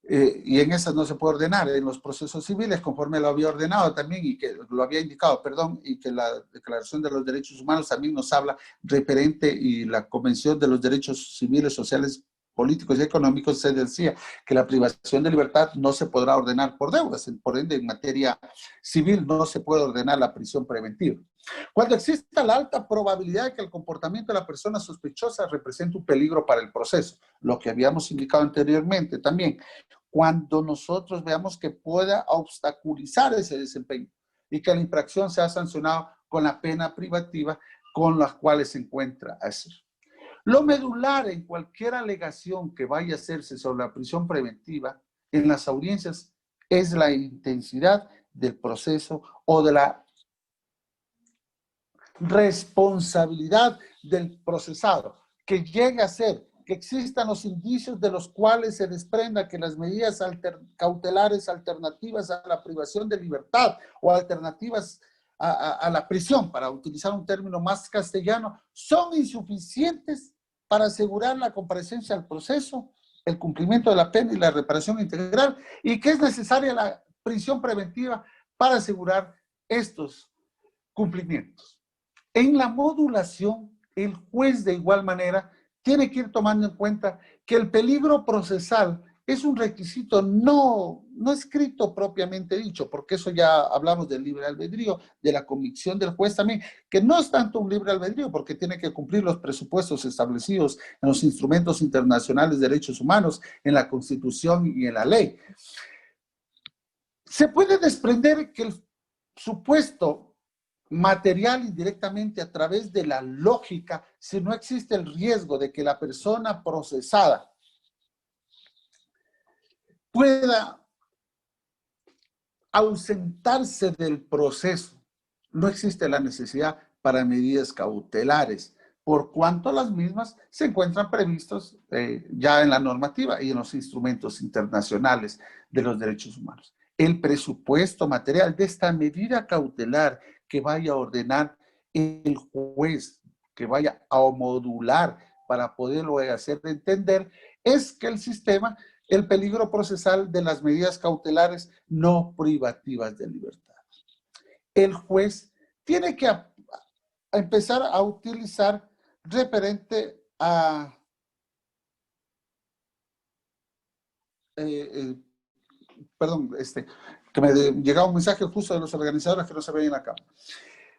Y en esas no se puede ordenar. En los procesos civiles, conforme lo había ordenado también, y que lo había indicado, perdón, y que la Declaración de los Derechos Humanos también nos habla referente, y la Convención de los Derechos Civiles, Sociales, Políticos y Económicos, se decía que la privación de libertad no se podrá ordenar por deudas. Por ende, en materia civil no se puede ordenar la prisión preventiva. Cuando exista la alta probabilidad de que el comportamiento de la persona sospechosa represente un peligro para el proceso, lo que habíamos indicado anteriormente también, cuando nosotros veamos que pueda obstaculizar ese desempeño y que la infracción sea sancionada con la pena privativa con las cuales se encuentra a hacer. Lo medular en cualquier alegación que vaya a hacerse sobre la prisión preventiva en las audiencias es la intensidad del proceso o de la responsabilidad del procesado, que llegue a ser, que existan los indicios de los cuales se desprenda que las medidas cautelares alternativas a la privación de libertad o alternativas a la prisión, para utilizar un término más castellano, son insuficientes para asegurar la comparecencia al proceso, el cumplimiento de la pena y la reparación integral, y que es necesaria la prisión preventiva para asegurar estos cumplimientos. En la modulación, el juez de igual manera tiene que ir tomando en cuenta que el peligro procesal es un requisito no escrito propiamente dicho, porque eso ya hablamos del libre albedrío, de la convicción del juez también, que no es tanto un libre albedrío, porque tiene que cumplir los presupuestos establecidos en los instrumentos internacionales de derechos humanos, en la Constitución y en la ley. Se puede desprender que el supuesto material indirectamente a través de la lógica, si no existe el riesgo de que la persona procesada pueda ausentarse del proceso, no existe la necesidad para medidas cautelares, por cuanto las mismas se encuentran previstos ya en la normativa y en los instrumentos internacionales de los derechos humanos. El presupuesto material de esta medida cautelar que vaya a ordenar el juez, que vaya a modular para poderlo hacer entender, es que el sistema, el peligro procesal de las medidas cautelares no privativas de libertad. El juez tiene que empezar a utilizar referente a que me llegaba un mensaje justo de los organizadores que no se veía en la cámara.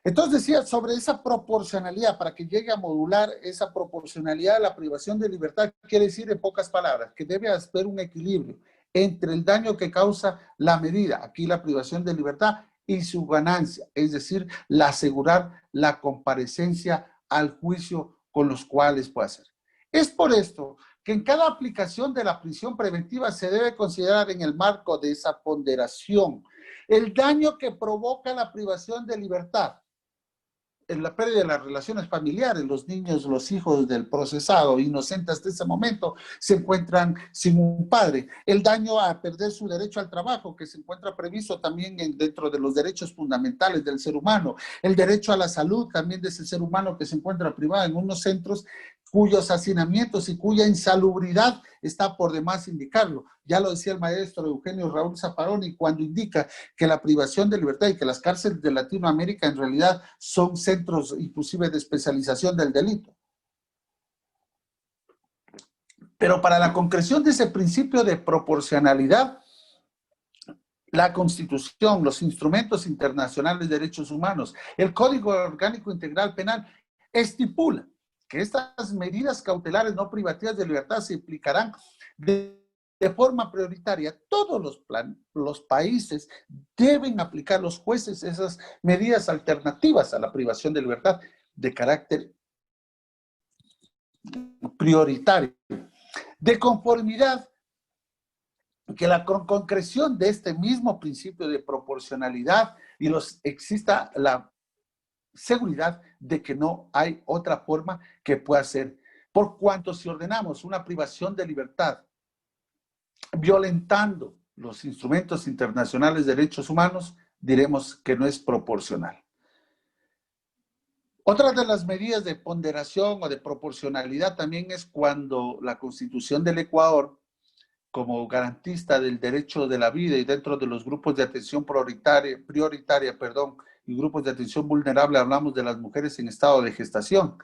Entonces decía sobre esa proporcionalidad, para que llegue a modular esa proporcionalidad de la privación de libertad, quiere decir en pocas palabras que debe haber un equilibrio entre el daño que causa la medida, aquí la privación de libertad, y su ganancia, es decir, la asegurar la comparecencia al juicio con los cuales puede hacer. Es por esto que en cada aplicación de la prisión preventiva se debe considerar en el marco de esa ponderación el daño que provoca la privación de libertad, en la pérdida de las relaciones familiares, los niños, los hijos del procesado, inocentes hasta ese momento, se encuentran sin un padre. El daño a perder su derecho al trabajo, que se encuentra previsto también dentro de los derechos fundamentales del ser humano. El derecho a la salud también de ese ser humano que se encuentra privado en unos centros cuyos hacinamientos y cuya insalubridad está por demás indicarlo. Ya lo decía el maestro Eugenio Raúl Zaffaroni cuando indica que la privación de libertad y que las cárceles de Latinoamérica en realidad son centros inclusive de especialización del delito. Pero para la concreción de ese principio de proporcionalidad, la Constitución, los instrumentos internacionales de derechos humanos, el Código Orgánico Integral Penal estipula que estas medidas cautelares no privativas de libertad se aplicarán de forma prioritaria. Todos los países deben aplicar, los jueces, esas medidas alternativas a la privación de libertad de carácter prioritario. De conformidad que la concreción de este mismo principio de proporcionalidad y exista la seguridad de que no hay otra forma que pueda ser. Por cuanto si ordenamos una privación de libertad violentando los instrumentos internacionales de derechos humanos, diremos que no es proporcional. Otra de las medidas de ponderación o de proporcionalidad también es cuando la Constitución del Ecuador, como garantista del derecho de la vida y dentro de los grupos de atención prioritaria, y grupos de atención vulnerable, hablamos de las mujeres en estado de gestación.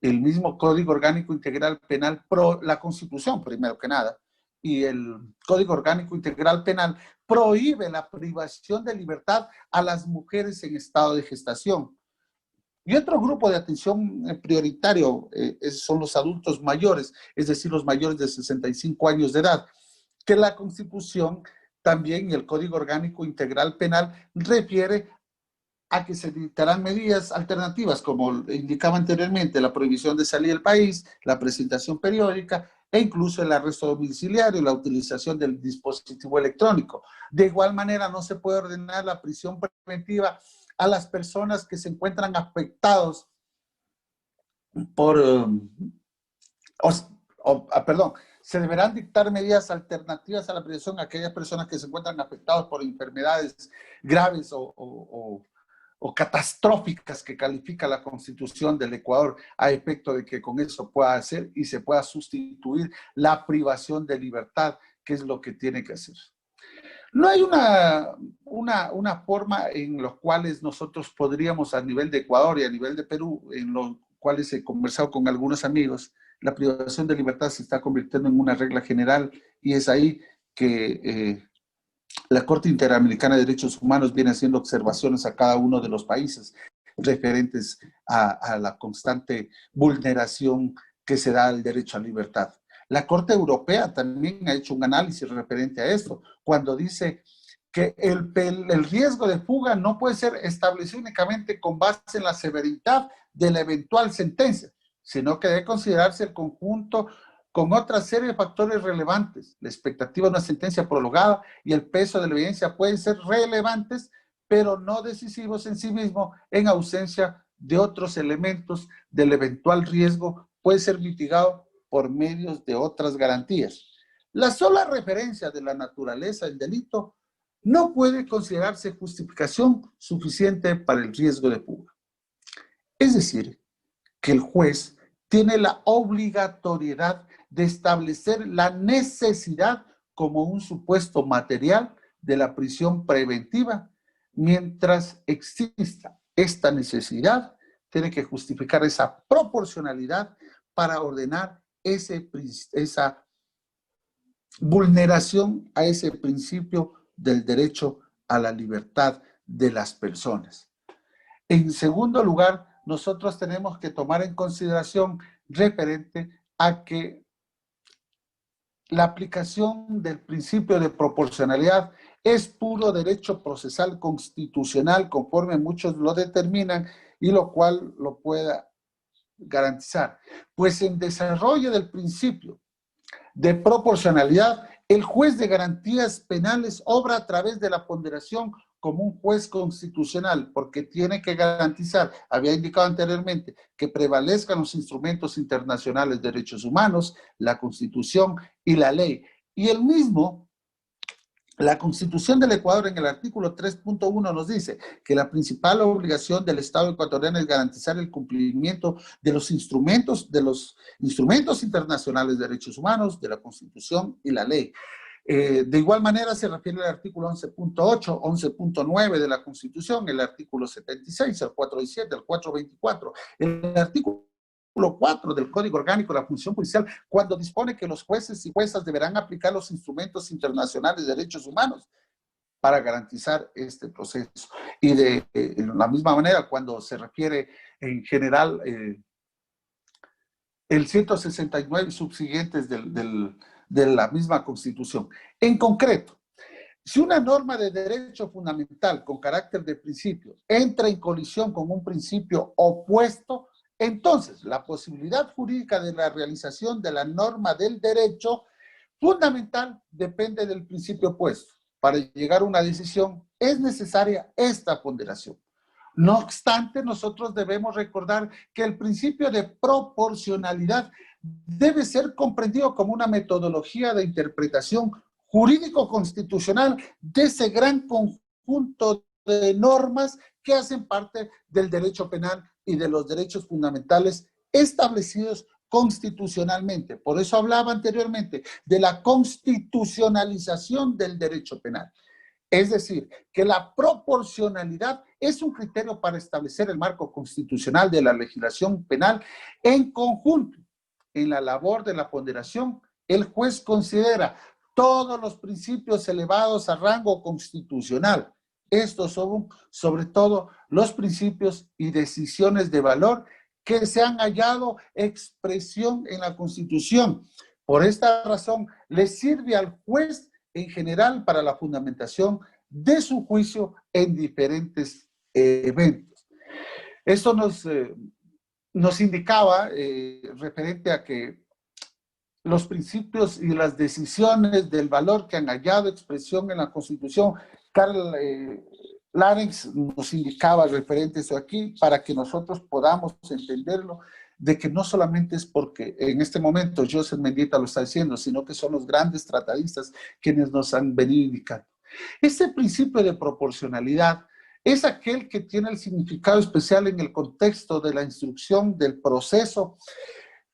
El mismo Código Orgánico Integral Penal, la Constitución primero que nada, y el Código Orgánico Integral Penal prohíbe la privación de libertad a las mujeres en estado de gestación. Y otro grupo de atención prioritario son los adultos mayores, es decir, los mayores de 65 años de edad, que la Constitución también y el Código Orgánico Integral Penal refiere a que se dictarán medidas alternativas, como indicaba anteriormente, la prohibición de salir del país, la presentación periódica e incluso el arresto domiciliario y la utilización del dispositivo electrónico. De igual manera, no se puede ordenar la prisión preventiva a las personas que se encuentran afectados por, perdón, se deberán dictar medidas alternativas a la prisión a aquellas personas que se encuentran afectadas por enfermedades graves o catastróficas que califica la Constitución del Ecuador, a efecto de que con eso pueda hacer y se pueda sustituir la privación de libertad, que es lo que tiene que hacer. No hay una forma en los cuales nosotros podríamos, a nivel de Ecuador y a nivel de Perú, en los cuales he conversado con algunos amigos, la privación de libertad se está convirtiendo en una regla general, y es ahí que la Corte Interamericana de Derechos Humanos viene haciendo observaciones a cada uno de los países referentes a la constante vulneración que se da al derecho a libertad. La Corte Europea también ha hecho un análisis referente a esto, cuando dice que el riesgo de fuga no puede ser establecido únicamente con base en la severidad de la eventual sentencia, sino que debe considerarse el conjunto con otra serie de factores relevantes. La expectativa de una sentencia prolongada y el peso de la evidencia pueden ser relevantes, pero no decisivos en sí mismos, en ausencia de otros elementos del eventual riesgo, puede ser mitigado por medios de otras garantías. La sola referencia de la naturaleza del delito no puede considerarse justificación suficiente para el riesgo de fuga. Es decir, que el juez tiene la obligatoriedad de establecer la necesidad como un supuesto material de la prisión preventiva. Mientras exista esta necesidad, tiene que justificar esa proporcionalidad para ordenar esa vulneración a ese principio del derecho a la libertad de las personas. En segundo lugar, nosotros tenemos que tomar en consideración referente a que la aplicación del principio de proporcionalidad es puro derecho procesal constitucional, conforme muchos lo determinan, y lo cual lo pueda garantizar. Pues en desarrollo del principio de proporcionalidad, el juez de garantías penales obra a través de la ponderación como un juez constitucional, porque tiene que garantizar, había indicado anteriormente, que prevalezcan los instrumentos internacionales de derechos humanos, la Constitución y la ley. Y el mismo, la Constitución del Ecuador, en el artículo 3.1 nos dice que la principal obligación del Estado ecuatoriano es garantizar el cumplimiento de los instrumentos internacionales de derechos humanos, de la Constitución y la ley. De igual manera se refiere al artículo 11.8, 11.9 de la Constitución, el artículo 76, el 417, el 424, el artículo 4 del Código Orgánico de la Función Judicial, cuando dispone que los jueces y juezas deberán aplicar los instrumentos internacionales de derechos humanos para garantizar este proceso. Y de la misma manera, cuando se refiere en general el 169 subsiguientes de la misma Constitución. En concreto, si una norma de derecho fundamental con carácter de principio entra en colisión con un principio opuesto, entonces la posibilidad jurídica de la realización de la norma del derecho fundamental depende del principio opuesto. Para llegar a una decisión es necesaria esta ponderación. No obstante, nosotros debemos recordar que el principio de proporcionalidad debe ser comprendido como una metodología de interpretación jurídico-constitucional de ese gran conjunto de normas que hacen parte del derecho penal y de los derechos fundamentales establecidos constitucionalmente. Por eso hablaba anteriormente de la constitucionalización del derecho penal. Es decir, que la proporcionalidad es un criterio para establecer el marco constitucional de la legislación penal en conjunto. En la labor de la ponderación, el juez considera todos los principios elevados a rango constitucional Estos son sobre todo los principios y decisiones de valor que se han hallado expresión en la Constitución. Por esta razón, le sirve al juez en general para la fundamentación de su juicio en diferentes eventos. Esto nos indicaba referente a que los principios y las decisiones del valor que han hallado expresión en la Constitución. Karl Larenz nos indicaba referente a eso aquí para que nosotros podamos entenderlo, de que no solamente es porque en este momento Joseph Mendieta lo está diciendo, sino que son los grandes tratadistas quienes nos han venido indicando. Este principio de proporcionalidad es aquel que tiene el significado especial en el contexto de la instrucción del proceso,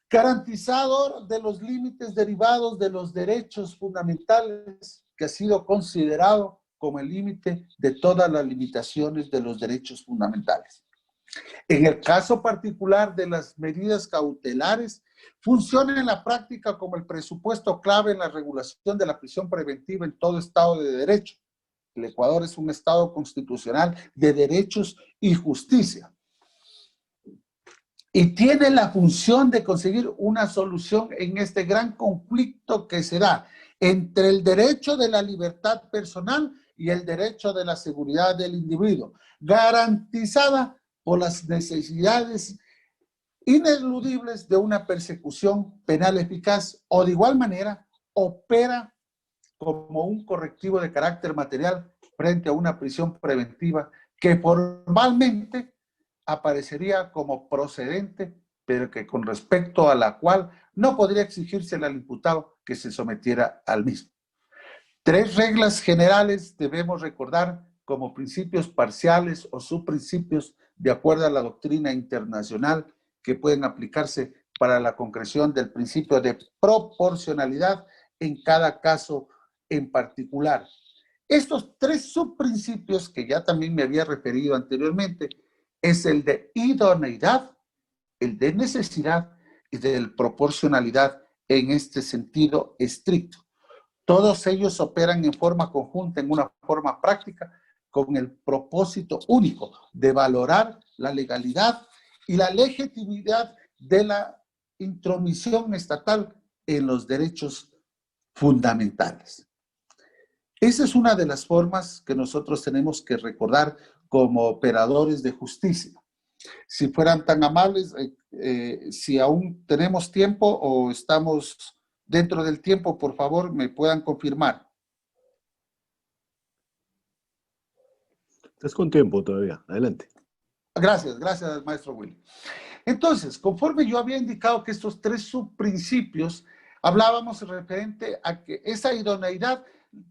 garantizador de los límites derivados de los derechos fundamentales, que ha sido considerado como el límite de todas las limitaciones de los derechos fundamentales. En el caso particular de las medidas cautelares, funciona en la práctica como el presupuesto clave en la regulación de la prisión preventiva en todo Estado de Derecho. El Ecuador es un Estado constitucional de derechos y justicia. Y tiene la función de conseguir una solución en este gran conflicto que se da entre el derecho de la libertad personal y el derecho de la seguridad del individuo, garantizada por las necesidades ineludibles de una persecución penal eficaz, o de igual manera opera como un correctivo de carácter material frente a una prisión preventiva que formalmente aparecería como procedente, pero que con respecto a la cual no podría exigírsele al imputado que se sometiera al mismo. Tres reglas generales debemos recordar como principios parciales o subprincipios de acuerdo a la doctrina internacional que pueden aplicarse para la concreción del principio de proporcionalidad en cada caso en particular. Estos tres subprincipios que ya también me había referido anteriormente es el de idoneidad, el de necesidad y de proporcionalidad en este sentido estricto. Todos ellos operan en forma conjunta, en una forma práctica, con el propósito único de valorar la legalidad y la legitimidad de la intromisión estatal en los derechos fundamentales. Esa es una de las formas que nosotros tenemos que recordar como operadores de justicia. Si fueran tan amables, si aún tenemos tiempo o estamos dentro del tiempo, por favor, me puedan confirmar. Estás con tiempo todavía. Adelante. Gracias, maestro Willy. Entonces, conforme yo había indicado que estos tres subprincipios, hablábamos referente a que esa idoneidad,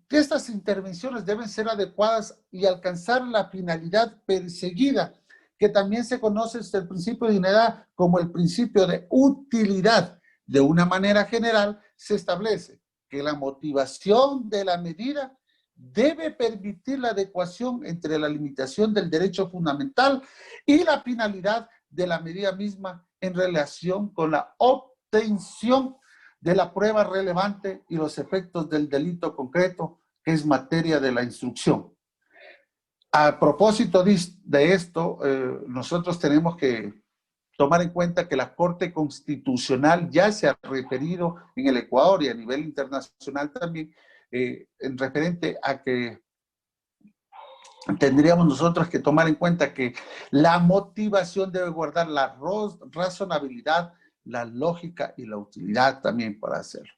que estas intervenciones deben ser adecuadas y alcanzar la finalidad perseguida, que también se conoce desde el principio de idoneidad como el principio de utilidad. De una manera general, se establece que la motivación de la medida debe permitir la adecuación entre la limitación del derecho fundamental y la finalidad de la medida misma en relación con la obtención de la prueba relevante y los efectos del delito concreto, que es materia de la instrucción. A propósito de esto, nosotros tenemos que tomar en cuenta que la Corte Constitucional ya se ha referido en el Ecuador y a nivel internacional también, en referente a que tendríamos nosotros que tomar en cuenta que la motivación debe guardar la razonabilidad, la lógica y la utilidad también para hacerlo.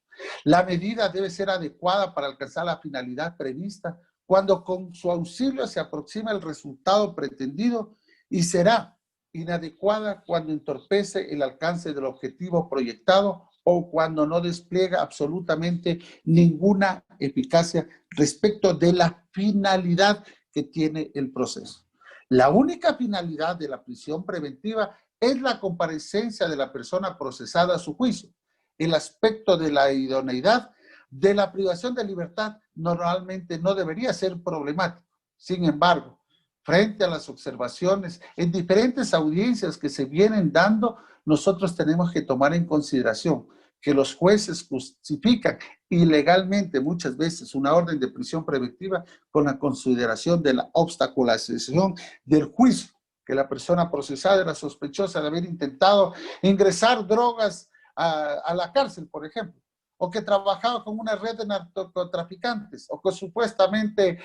La medida debe ser adecuada para alcanzar la finalidad prevista cuando con su auxilio se aproxima el resultado pretendido, y será inadecuada cuando entorpece el alcance del objetivo proyectado o cuando no despliega absolutamente ninguna eficacia respecto de la finalidad que tiene el proceso. La única finalidad de la prisión preventiva es la comparecencia de la persona procesada a su juicio. El aspecto de la idoneidad de la privación de libertad normalmente no debería ser problemático. Sin embargo, frente a las observaciones en diferentes audiencias que se vienen dando, nosotros tenemos que tomar en consideración que los jueces justifican ilegalmente muchas veces una orden de prisión preventiva con la consideración de la obstaculización del juicio, que la persona procesada era sospechosa de haber intentado ingresar drogas a la cárcel, por ejemplo, o que trabajaba con una red de narcotraficantes, o que supuestamente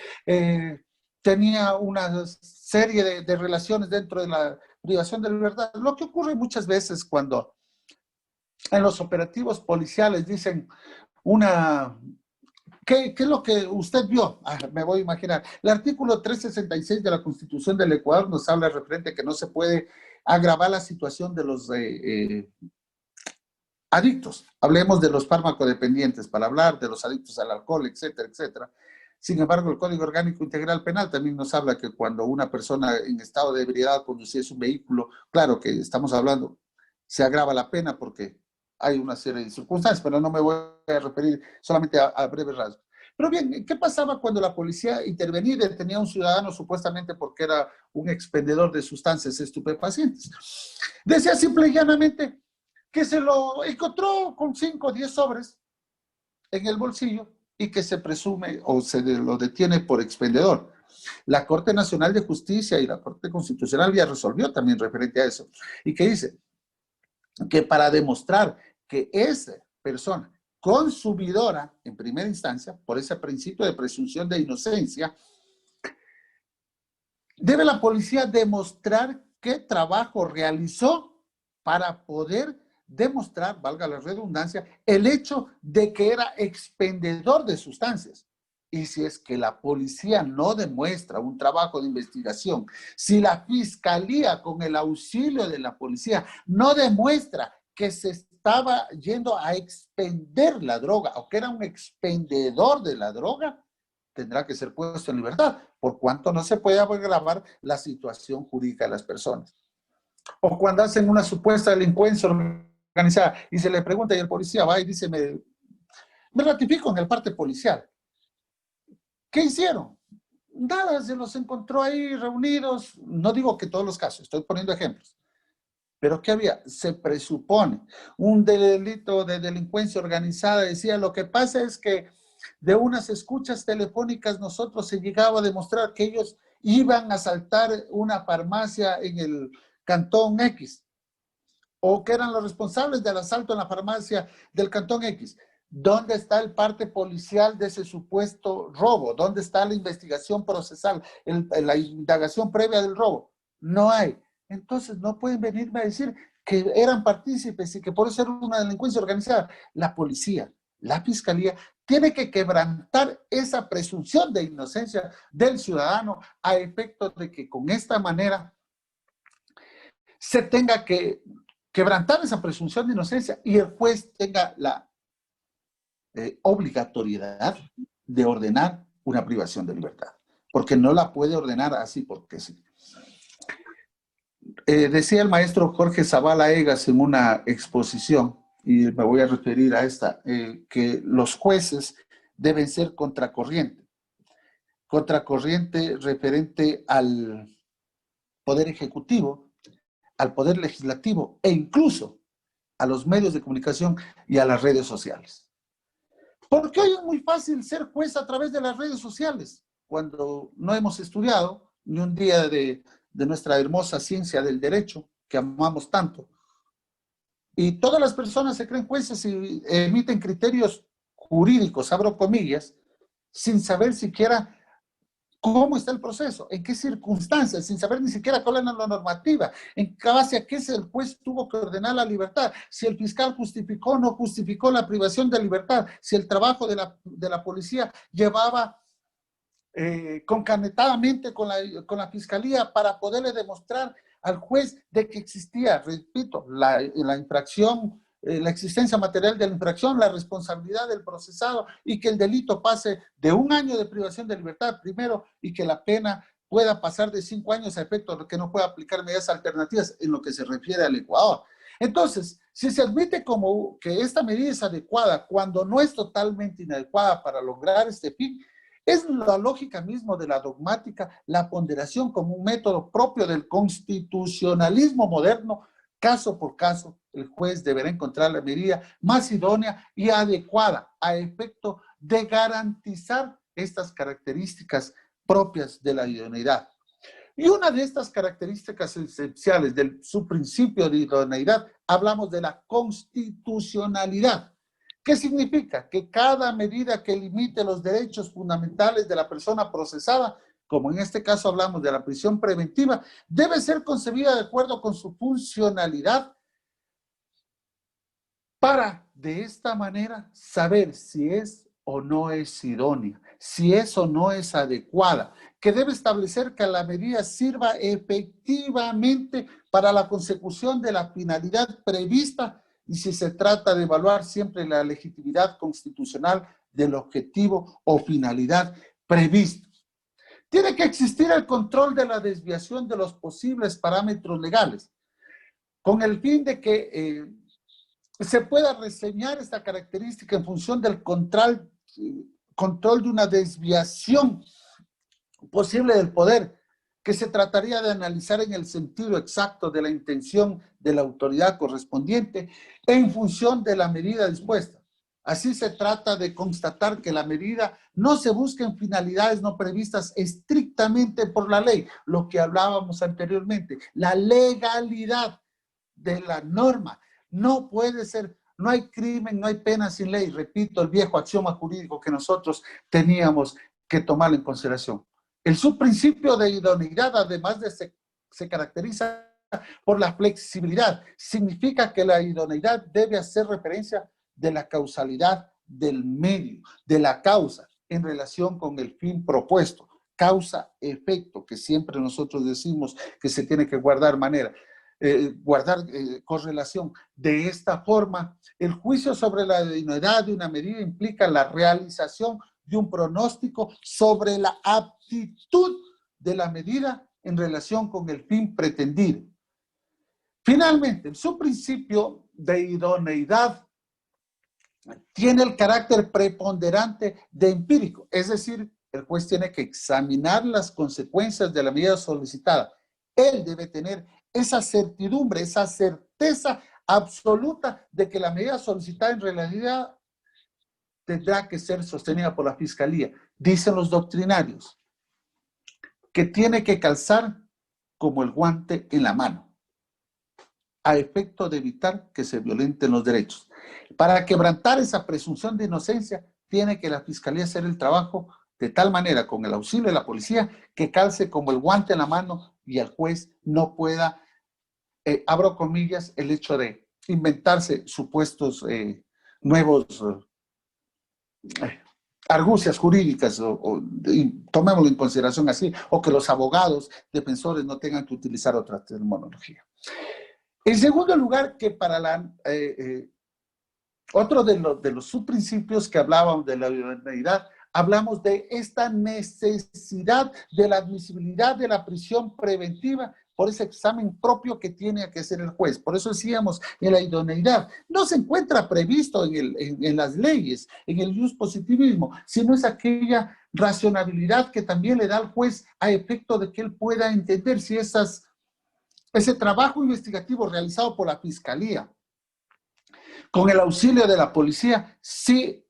tenía una serie de relaciones dentro de la privación de libertad. Lo que ocurre muchas veces cuando en los operativos policiales dicen ¿qué es lo que usted vio? Me voy a imaginar. El artículo 366 de la Constitución del Ecuador nos habla referente a que no se puede agravar la situación de los adictos. Hablemos de los farmacodependientes para hablar de los adictos al alcohol, etcétera, etcétera. Sin embargo, el Código Orgánico Integral Penal también nos habla que cuando una persona en estado de ebriedad conduciese un vehículo, claro que estamos hablando, se agrava la pena porque hay una serie de circunstancias, pero no me voy a referir solamente a breves rasgos. Pero bien, ¿qué pasaba cuando la policía intervenía y detenía a un ciudadano supuestamente porque era un expendedor de sustancias estupefacientes? Decía simple y llanamente que se lo encontró con 5 o 10 sobres en el bolsillo y que se presume o se lo detiene por expendedor. La Corte Nacional de Justicia y la Corte Constitucional ya resolvió también referente a eso, y que dice que para demostrar que esa persona consumidora en primera instancia, por ese principio de presunción de inocencia, debe la policía demostrar qué trabajo realizó para poder demostrar, valga la redundancia, el hecho de que era expendedor de sustancias. Y si es que la policía no demuestra un trabajo de investigación, si la fiscalía con el auxilio de la policía no demuestra que se estaba yendo a expender la droga o que era un expendedor de la droga, tendrá que ser puesto en libertad, por cuanto no se puede agravar la situación jurídica de las personas. O cuando hacen una supuesta delincuencia organizada y se le pregunta y el policía va y dice, me ratifico en el parte policial. ¿Qué hicieron? Nada, se los encontró ahí reunidos. No digo que todos los casos, estoy poniendo ejemplos. ¿Pero qué había? Se presupone un delito de delincuencia organizada. Decía, lo que pasa es que de unas escuchas telefónicas nosotros se llegaba a demostrar que ellos iban a asaltar una farmacia en el Cantón X, o que eran los responsables del asalto en la farmacia del Cantón X. ¿Dónde está el parte policial de ese supuesto robo? ¿Dónde está la investigación procesal, la indagación previa del robo? No hay. Entonces no pueden venirme a decir que eran partícipes y que por eso era una delincuencia organizada. La policía, la fiscalía, tiene que quebrantar esa presunción de inocencia del ciudadano a efecto de que con esta manera se tenga que quebrantar esa presunción de inocencia y el juez tenga la obligatoriedad de ordenar una privación de libertad, porque no la puede ordenar así porque sí. Decía el maestro Jorge Zavala Egas en una exposición, y me voy a referir a esta, que los jueces deben ser contracorriente referente al poder ejecutivo, al poder legislativo e incluso a los medios de comunicación y a las redes sociales. Porque hoy es muy fácil ser juez a través de las redes sociales, cuando no hemos estudiado ni un día de nuestra hermosa ciencia del derecho, que amamos tanto. Y todas las personas se creen jueces y emiten criterios jurídicos, abro comillas, sin saber siquiera cómo está el proceso, en qué circunstancias, sin saber ni siquiera cuál es la normativa, en base a qué el juez tuvo que ordenar la libertad, si el fiscal justificó o no justificó la privación de libertad, si el trabajo de la policía llevaba concanetadamente con la fiscalía para poderle demostrar al juez de que existía, repito, la infracción, la existencia material de la infracción, la responsabilidad del procesado y que el delito pase de 1 año de privación de libertad primero y que la pena pueda pasar de 5 años a efecto de que no pueda aplicar medidas alternativas en lo que se refiere al Ecuador. Entonces, si se admite como que esta medida es adecuada cuando no es totalmente inadecuada para lograr este fin, es la lógica misma de la dogmática, la ponderación como un método propio del constitucionalismo moderno Caso por caso, el juez deberá encontrar la medida más idónea y adecuada a efecto de garantizar estas características propias de la idoneidad. Y una de estas características esenciales de su principio de idoneidad, hablamos de la constitucionalidad. ¿Qué significa? Que cada medida que limite los derechos fundamentales de la persona procesada, como en este caso hablamos de la prisión preventiva, debe ser concebida de acuerdo con su funcionalidad para, de esta manera, saber si es o no es idónea, si es o no es adecuada, que debe establecer que la medida sirva efectivamente para la consecución de la finalidad prevista y si se trata de evaluar siempre la legitimidad constitucional del objetivo o finalidad previsto. Tiene que existir el control de la desviación de los posibles parámetros legales, con el fin de que se pueda reseñar esta característica en función del control de una desviación posible del poder, que se trataría de analizar en el sentido exacto de la intención de la autoridad correspondiente en función de la medida dispuesta. Así se trata de constatar que la medida no se busca en finalidades no previstas estrictamente por la ley, lo que hablábamos anteriormente, la legalidad de la norma. No puede ser, no hay crimen, no hay pena sin ley. Repito, el viejo axioma jurídico que nosotros teníamos que tomar en consideración. El subprincipio de idoneidad, además de se caracteriza por la flexibilidad. Significa que la idoneidad debe hacer referencia de la causalidad del medio, de la causa, en relación con el fin propuesto. Causa-efecto, que siempre nosotros decimos que se tiene que guardar correlación. De esta forma, el juicio sobre la idoneidad de una medida implica la realización de un pronóstico sobre la aptitud de la medida en relación con el fin pretendido. Finalmente, el subprincipio de idoneidad tiene el carácter preponderante de empírico, es decir, el juez tiene que examinar las consecuencias de la medida solicitada. Él debe tener esa certidumbre, esa certeza absoluta de que la medida solicitada en realidad tendrá que ser sostenida por la Fiscalía. Dicen los doctrinarios que tiene que calzar como el guante en la mano, a efecto de evitar que se violenten los derechos. Para quebrantar esa presunción de inocencia, tiene que la Fiscalía hacer el trabajo de tal manera, con el auxilio de la policía, que calce como el guante en la mano y el juez no pueda, abro comillas, el hecho de inventarse supuestos nuevos argucias jurídicas, tomémoslo en consideración así, o que los abogados defensores no tengan que utilizar otra terminología. En segundo lugar, que para otro de los subprincipios que hablábamos de la idoneidad, hablamos de esta necesidad de la admisibilidad de la prisión preventiva por ese examen propio que tiene que hacer el juez. Por eso decíamos, en la idoneidad no se encuentra previsto en las leyes, en el iuspositivismo, sino es aquella racionalidad que también le da al juez a efecto de que él pueda entender si ese trabajo investigativo realizado por la Fiscalía, con el auxilio de la policía, sí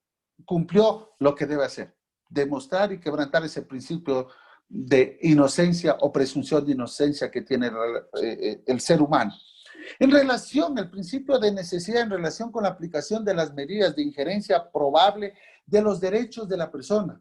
cumplió lo que debe hacer, demostrar y quebrantar ese principio de inocencia o presunción de inocencia que tiene el ser humano. En relación al principio de necesidad, en relación con la aplicación de las medidas de injerencia probable de los derechos de la persona,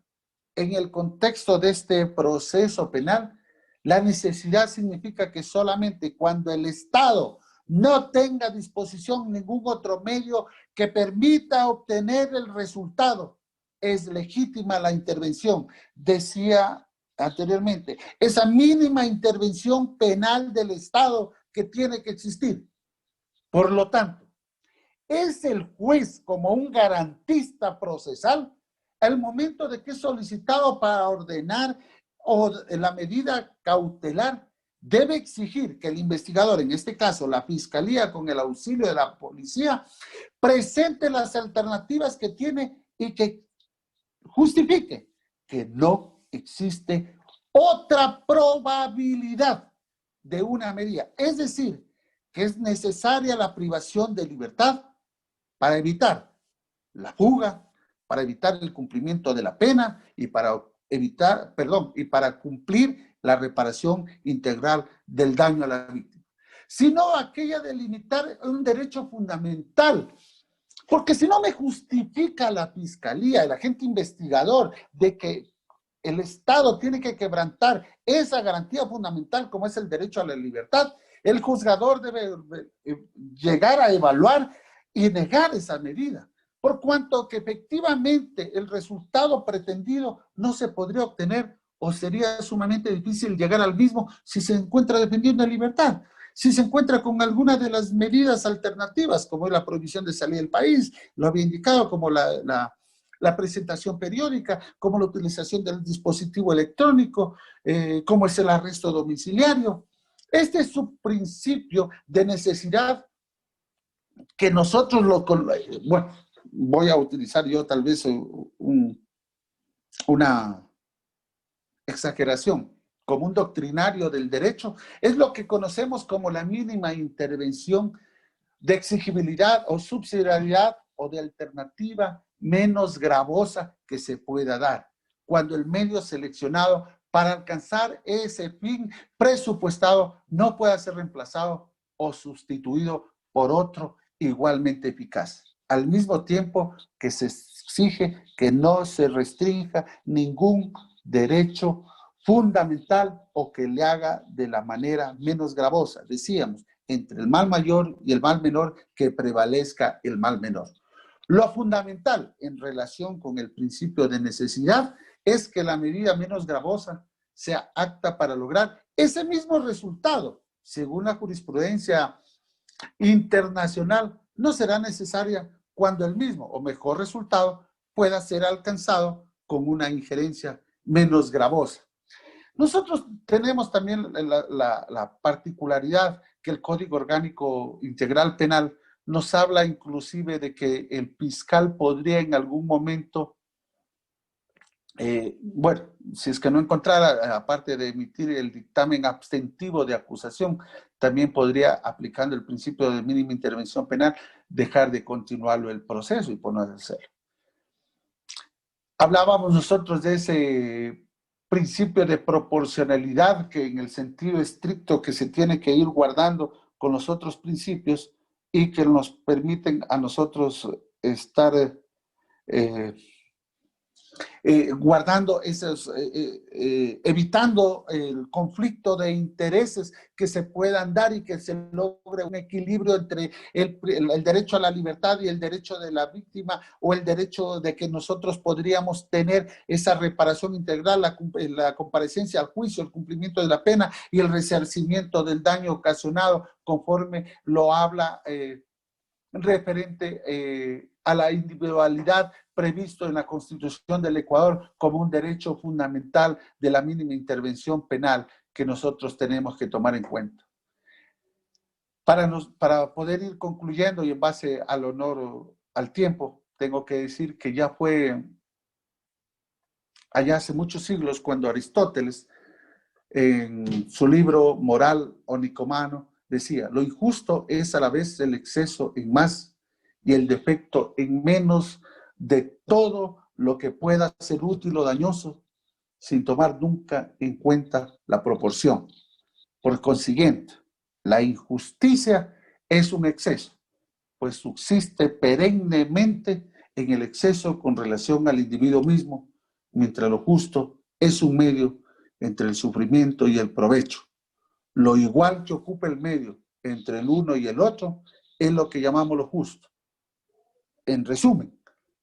en el contexto de este proceso penal, la necesidad significa que solamente cuando el Estado no tenga a disposición ningún otro medio que permita obtener el resultado, es legítima la intervención. Decía anteriormente, esa mínima intervención penal del Estado que tiene que existir. Por lo tanto, es el juez como un garantista procesal al momento de que es solicitado para ordenar o la medida cautelar, debe exigir que el investigador, en este caso la Fiscalía con el auxilio de la policía, presente las alternativas que tiene y que justifique que no existe otra probabilidad de una medida. Es decir, que es necesaria la privación de libertad para evitar la fuga, para evitar el cumplimiento de la pena y para evitar, perdón, y para cumplir la reparación integral del daño a la víctima, sino aquella de limitar un derecho fundamental. Porque si no me justifica la fiscalía, el agente investigador, de que el Estado tiene que quebrantar esa garantía fundamental como es el derecho a la libertad, el juzgador debe llegar a evaluar y negar esa medida, por cuanto que efectivamente el resultado pretendido no se podría obtener o sería sumamente difícil llegar al mismo si se encuentra defendiendo la libertad. Si se encuentra con alguna de las medidas alternativas, como es la prohibición de salir del país, lo había indicado, como la presentación periódica, como la utilización del dispositivo electrónico, como es el arresto domiciliario. Este es su principio de necesidad que nosotros bueno, voy a utilizar yo tal vez una exageración, como un doctrinario del derecho, es lo que conocemos como la mínima intervención de exigibilidad o subsidiariedad o de alternativa menos gravosa que se pueda dar, cuando el medio seleccionado para alcanzar ese fin presupuestado no pueda ser reemplazado o sustituido por otro igualmente eficaz, al mismo tiempo que se exige que no se restrinja ningún derecho fundamental o que le haga de la manera menos gravosa. Decíamos, entre el mal mayor y el mal menor, que prevalezca el mal menor. Lo fundamental en relación con el principio de necesidad es que la medida menos gravosa sea apta para lograr ese mismo resultado. Según la jurisprudencia internacional, no será necesaria cuando el mismo o mejor resultado pueda ser alcanzado con una injerencia menos gravosa. Nosotros tenemos también la particularidad que el Código Orgánico Integral Penal nos habla inclusive de que el fiscal podría en algún momento, bueno, si es que no encontrara, aparte de emitir el dictamen abstentivo de acusación, también podría, aplicando el principio de mínima intervención penal, dejar de continuarlo el proceso y ponerse a hacerlo. Hablábamos nosotros de ese principio de proporcionalidad que en el sentido estricto que se tiene que ir guardando con los otros principios y que nos permiten a nosotros estar guardando esos, evitando el conflicto de intereses que se puedan dar y que se logre un equilibrio entre el derecho a la libertad y el derecho de la víctima o el derecho de que nosotros podríamos tener esa reparación integral, la comparecencia al juicio, el cumplimiento de la pena y el resarcimiento del daño ocasionado conforme lo habla referente a la individualidad previsto en la Constitución del Ecuador como un derecho fundamental de la mínima intervención penal que nosotros tenemos que tomar en cuenta. Para poder ir concluyendo y en base al honor, al tiempo, tengo que decir que ya fue allá hace muchos siglos cuando Aristóteles, en su libro Moral o Nicomano, decía, lo injusto es a la vez el exceso en más y el defecto en menos de todo lo que pueda ser útil o dañoso, sin tomar nunca en cuenta la proporción. Por consiguiente, la injusticia es un exceso, pues subsiste perennemente en el exceso con relación al individuo mismo, mientras lo justo es un medio entre el sufrimiento y el provecho. Lo igual que ocupa el medio entre el uno y el otro es lo que llamamos lo justo. En resumen,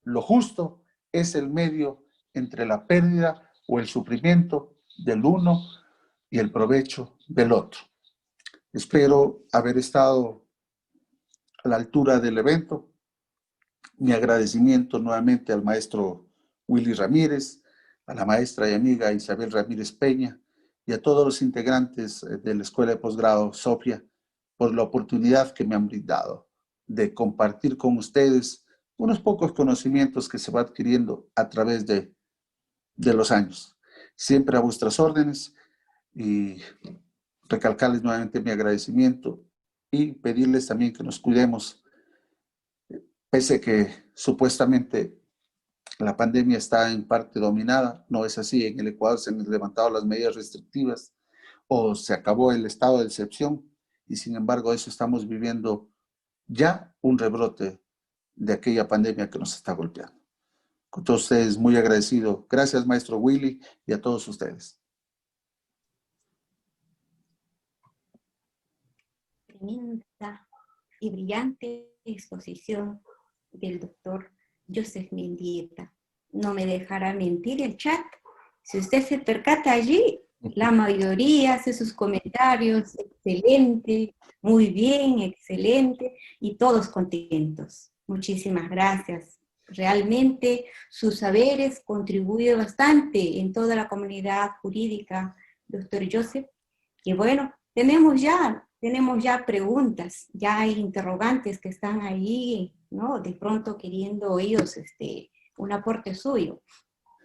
lo justo es el medio entre la pérdida o el sufrimiento del uno y el provecho del otro. Espero haber estado a la altura del evento. Mi agradecimiento nuevamente al maestro Willy Ramírez, a la maestra y amiga Isabel Ramírez Peña y a todos los integrantes de la Escuela de Posgrado Sofía por la oportunidad que me han brindado de compartir con ustedes unos pocos conocimientos que se va adquiriendo a través de los años. Siempre a vuestras órdenes y recalcarles nuevamente mi agradecimiento y pedirles también que nos cuidemos, pese que supuestamente la pandemia está en parte dominada. No es así. En el Ecuador se han levantado las medidas restrictivas o se acabó el estado de excepción y sin embargo eso estamos viviendo ya un rebrote de aquella pandemia que nos está golpeando. Con todos ustedes muy agradecido. Gracias, maestro Willy, y a todos ustedes. Tremenda y brillante exposición del doctor Joseph Mendieta. No me dejará mentir el chat. Si usted se percata allí, la mayoría hace sus comentarios, excelente, muy bien, excelente, y todos contentos. Muchísimas gracias. Realmente sus saberes contribuyen bastante en toda la comunidad jurídica, doctor Joseph. Y bueno, tenemos ya preguntas, ya hay interrogantes que están ahí, ¿no? De pronto queriendo ellos un aporte suyo.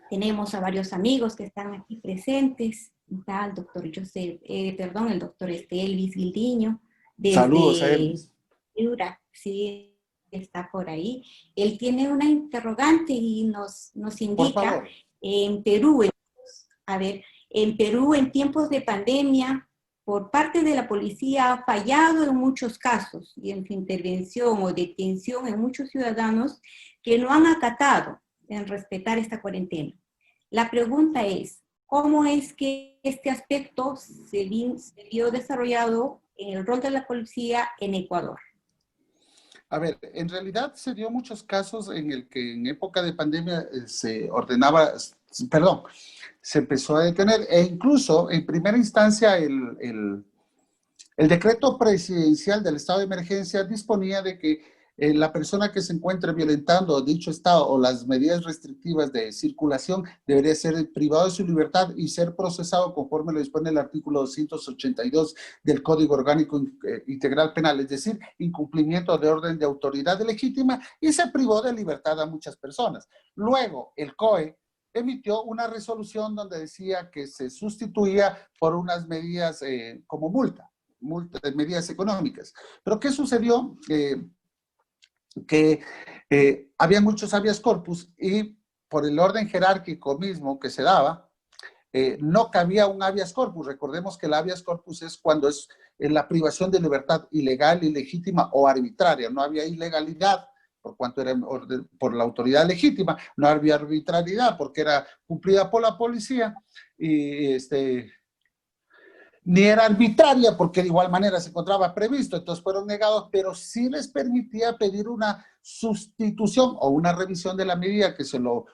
Tenemos a varios amigos que están aquí presentes. Está el doctor el doctor Elvis Guildiño, Saludos a desde Elvis. Piura, sí, está por ahí. Él tiene una interrogante y nos Por indica, favor. en Perú, a ver, en Perú en tiempos de pandemia, por parte de la policía ha fallado en muchos casos y en su intervención o detención en muchos ciudadanos que no han acatado en respetar esta cuarentena. La pregunta es, ¿cómo es que este aspecto se vio desarrollado en el rol de la policía en Ecuador? A ver, en realidad se dio muchos casos en el que en época de pandemia se ordenaba, perdón, se empezó a detener e incluso en primera instancia el decreto presidencial del estado de emergencia disponía de que la persona que se encuentre violentando dicho estado o las medidas restrictivas de circulación debería ser privado de su libertad y ser procesado conforme lo dispone el artículo 282 del Código Orgánico Integral Penal, es decir, incumplimiento de orden de autoridad legítima, y se privó de libertad a muchas personas. Luego, el COE emitió una resolución donde decía que se sustituía por unas medidas como multa, medidas económicas. Pero ¿qué sucedió? Que había muchos habeas corpus y por el orden jerárquico mismo que se daba, no cabía un habeas corpus. Recordemos que el habeas corpus es cuando es la privación de libertad ilegal, ilegítima o arbitraria. No había ilegalidad por cuanto era por la autoridad legítima, no había arbitrariedad porque era cumplida por la policía y ni era arbitraria porque de igual manera se encontraba previsto, entonces fueron negados, pero sí les permitía pedir una sustitución o una revisión de la medida que se lo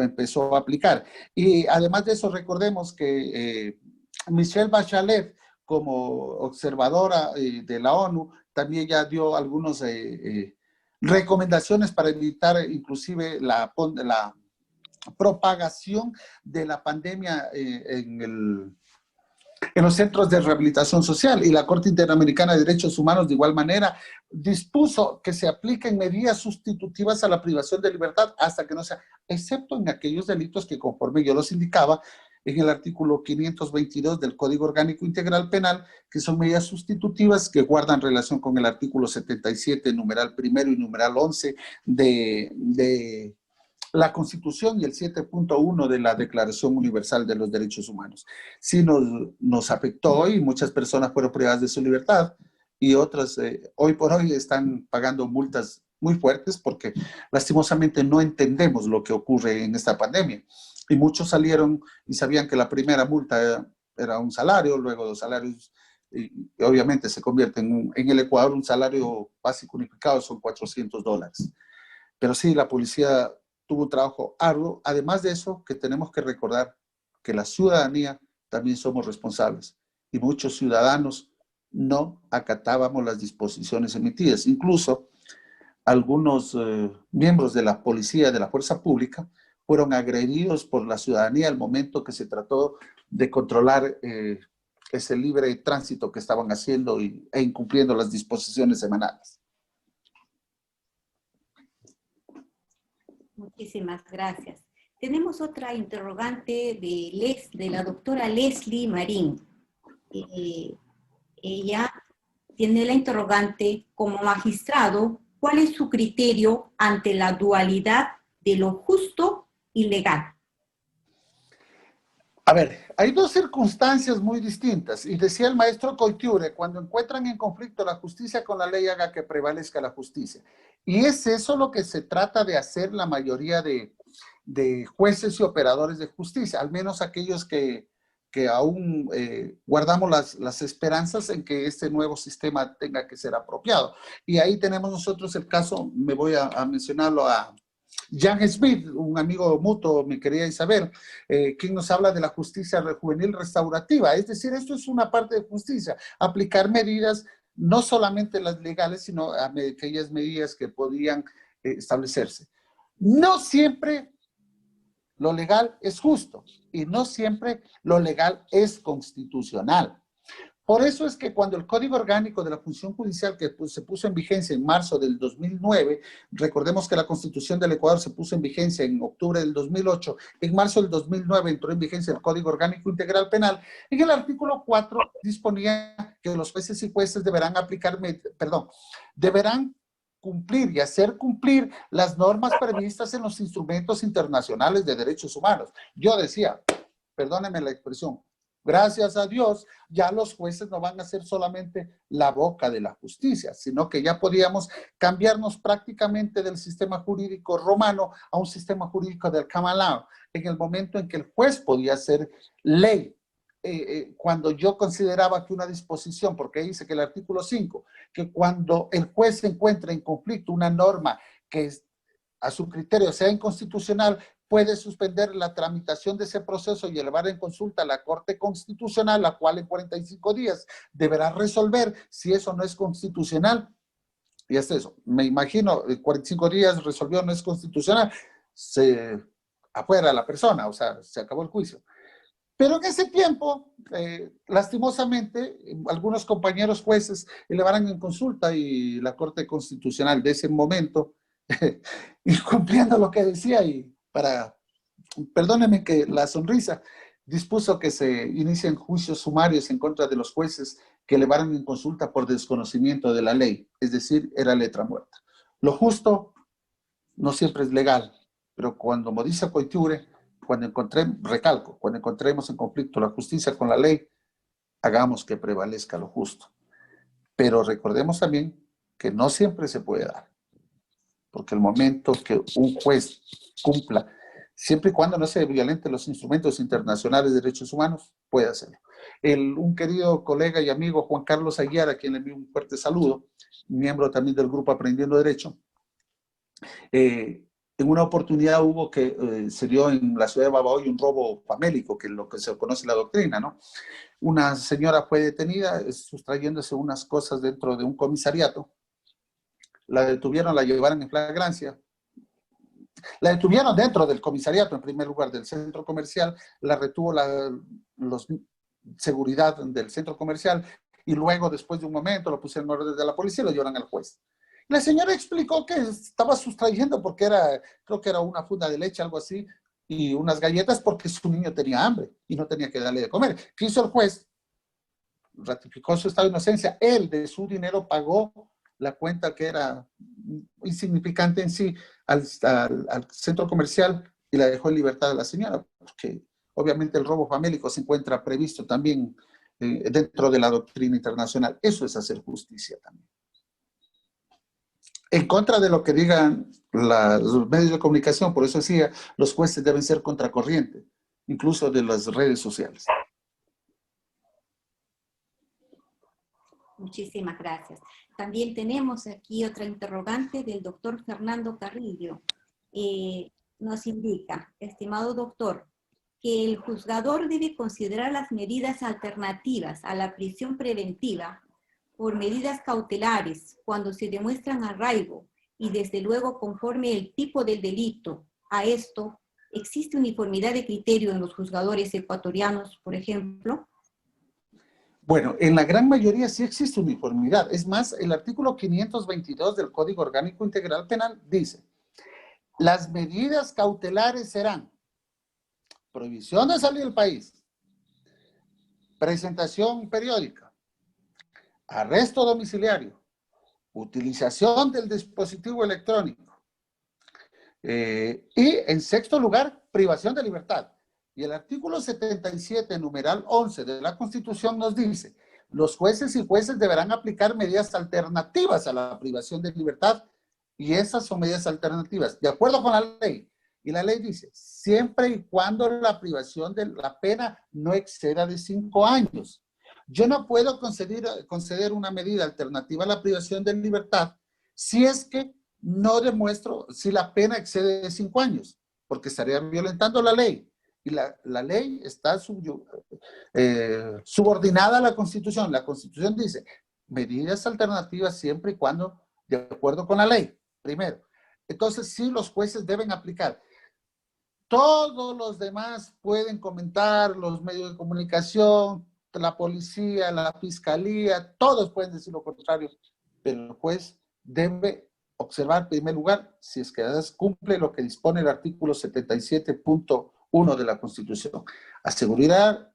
empezó a aplicar. Y además de eso, recordemos que Michelle Bachelet, como observadora de la ONU, también ya dio algunas recomendaciones para evitar inclusive la propagación de la pandemia en los centros de rehabilitación social, y la Corte Interamericana de Derechos Humanos de igual manera dispuso que se apliquen medidas sustitutivas a la privación de libertad hasta que no sea, excepto en aquellos delitos que conforme yo los indicaba en el artículo 522 del Código Orgánico Integral Penal, que son medidas sustitutivas que guardan relación con el artículo 77, numeral primero y numeral 11 de la Constitución y el 7.1 de la Declaración Universal de los Derechos Humanos. Sí nos afectó y muchas personas fueron privadas de su libertad y otras hoy por hoy están pagando multas muy fuertes porque lastimosamente no entendemos lo que ocurre en esta pandemia. Y muchos salieron y sabían que la primera multa era un salario, luego los salarios, y obviamente se convierte en el Ecuador un salario básico unificado son $400. Pero sí, la policía tuvo un trabajo arduo. Además de eso, que tenemos que recordar que la ciudadanía también somos responsables y muchos ciudadanos no acatábamos las disposiciones emitidas. Incluso algunos miembros de la policía, de la fuerza pública, fueron agredidos por la ciudadanía al momento que se trató de controlar ese libre tránsito que estaban haciendo e incumpliendo las disposiciones semanales. Muchísimas gracias. Tenemos otra interrogante de la doctora Leslie Marín. Ella tiene la interrogante, como magistrado, ¿cuál es su criterio ante la dualidad de lo justo y legal? A ver, hay dos circunstancias muy distintas. Y decía el maestro Coitiure, cuando encuentran en conflicto la justicia con la ley, haga que prevalezca la justicia. Y es eso lo que se trata de hacer la mayoría de jueces y operadores de justicia, al menos aquellos que aún guardamos las esperanzas en que este nuevo sistema tenga que ser apropiado. Y ahí tenemos nosotros el caso, me voy a mencionarlo a Jan Smith, un amigo mutuo, mi querida Isabel, quien nos habla de la justicia juvenil restaurativa. Es decir, esto es una parte de justicia, aplicar medidas, no solamente las legales, sino aquellas medidas que podían establecerse. No siempre lo legal es justo y no siempre lo legal es constitucional. Por eso es que cuando el Código Orgánico de la Función Judicial, que se puso en vigencia en marzo del 2009, recordemos que la Constitución del Ecuador se puso en vigencia en octubre del 2008, en marzo del 2009 entró en vigencia el Código Orgánico Integral Penal, en el artículo 4 disponía que los jueces y jueces deberán deberán cumplir y hacer cumplir las normas previstas en los instrumentos internacionales de derechos humanos. Yo decía, perdónenme la expresión, gracias a Dios, ya los jueces no van a ser solamente la boca de la justicia, sino que ya podíamos cambiarnos prácticamente del sistema jurídico romano a un sistema jurídico del Camalao, en el momento en que el juez podía ser ley. Cuando yo consideraba que una disposición, porque dice que el artículo 5, que cuando el juez encuentra en conflicto una norma que a su criterio sea inconstitucional, puede suspender la tramitación de ese proceso y elevar en consulta a la Corte Constitucional, la cual en 45 días deberá resolver si eso no es constitucional. Y hasta eso, me imagino, 45 días resolvió no es constitucional, afuera la persona, o sea, se acabó el juicio. Pero en ese tiempo, lastimosamente, algunos compañeros jueces elevaran en consulta y la Corte Constitucional de ese momento, incumpliendo lo que decía y perdónenme que la sonrisa, dispuso que se inicien juicios sumarios en contra de los jueces que elevaran en consulta por desconocimiento de la ley, es decir, era letra muerta. Lo justo no siempre es legal, pero cuando, como dice Coiture, cuando encontremos en conflicto la justicia con la ley, hagamos que prevalezca lo justo. Pero recordemos también que no siempre se puede dar, porque el momento que un juez cumpla, siempre y cuando no se violenten los instrumentos internacionales de derechos humanos, puede hacerlo. Un querido colega y amigo, Juan Carlos Aguiar, a quien le envío un fuerte saludo, miembro también del grupo Aprendiendo Derecho, en una oportunidad se dio en la ciudad de Babahoyo un robo famélico, que es lo que se conoce la doctrina, ¿no? Una señora fue detenida sustrayéndose unas cosas dentro de un comisariato. La detuvieron, la llevaron en flagrancia. La detuvieron dentro del comisariato, en primer lugar, del centro comercial. La retuvo los seguridad del centro comercial y luego, después de un momento, lo pusieron en orden de la policía y lo llevaron al juez. La señora explicó que estaba sustrayendo porque creo que era una funda de leche, algo así, y unas galletas porque su niño tenía hambre y no tenía que darle de comer. ¿Qué hizo el juez? Ratificó su estado de inocencia. Él, de su dinero, pagó la cuenta que era insignificante en sí al centro comercial y la dejó en libertad a la señora, porque obviamente el robo famélico se encuentra previsto también dentro de la doctrina internacional. Eso es hacer justicia también. En contra de lo que digan los medios de comunicación, por eso decía, los jueces deben ser contracorriente, incluso de las redes sociales. Muchísimas gracias. También tenemos aquí otra interrogante del doctor Fernando Carrillo. Nos indica, estimado doctor, que el juzgador debe considerar las medidas alternativas a la prisión preventiva por medidas cautelares cuando se demuestran arraigo y desde luego conforme el tipo del delito. A esto, ¿existe uniformidad de criterio en los juzgadores ecuatorianos, por ejemplo? Bueno, en la gran mayoría sí existe uniformidad. Es más, el artículo 522 del Código Orgánico Integral Penal dice: las medidas cautelares serán prohibición de salir del país, presentación periódica, arresto domiciliario, utilización del dispositivo electrónico. Y en sexto lugar, privación de libertad. Y el artículo 77, numeral 11 de la Constitución nos dice, los jueces y jueces deberán aplicar medidas alternativas a la privación de libertad, y esas son medidas alternativas, de acuerdo con la ley. Y la ley dice, siempre y cuando la privación de la pena no exceda de 5 años. Yo no puedo conceder una medida alternativa a la privación de libertad si es que no demuestro si la pena excede de 5 años, porque estaría violentando la ley. Y la ley está subordinada a la Constitución. La Constitución dice, medidas alternativas siempre y cuando de acuerdo con la ley, primero. Entonces, sí, los jueces deben aplicar. Todos los demás pueden comentar, los medios de comunicación, la policía, la fiscalía, todos pueden decir lo contrario, pero el juez debe observar en primer lugar si es que cumple lo que dispone el artículo 77.1 de la Constitución. Asegurar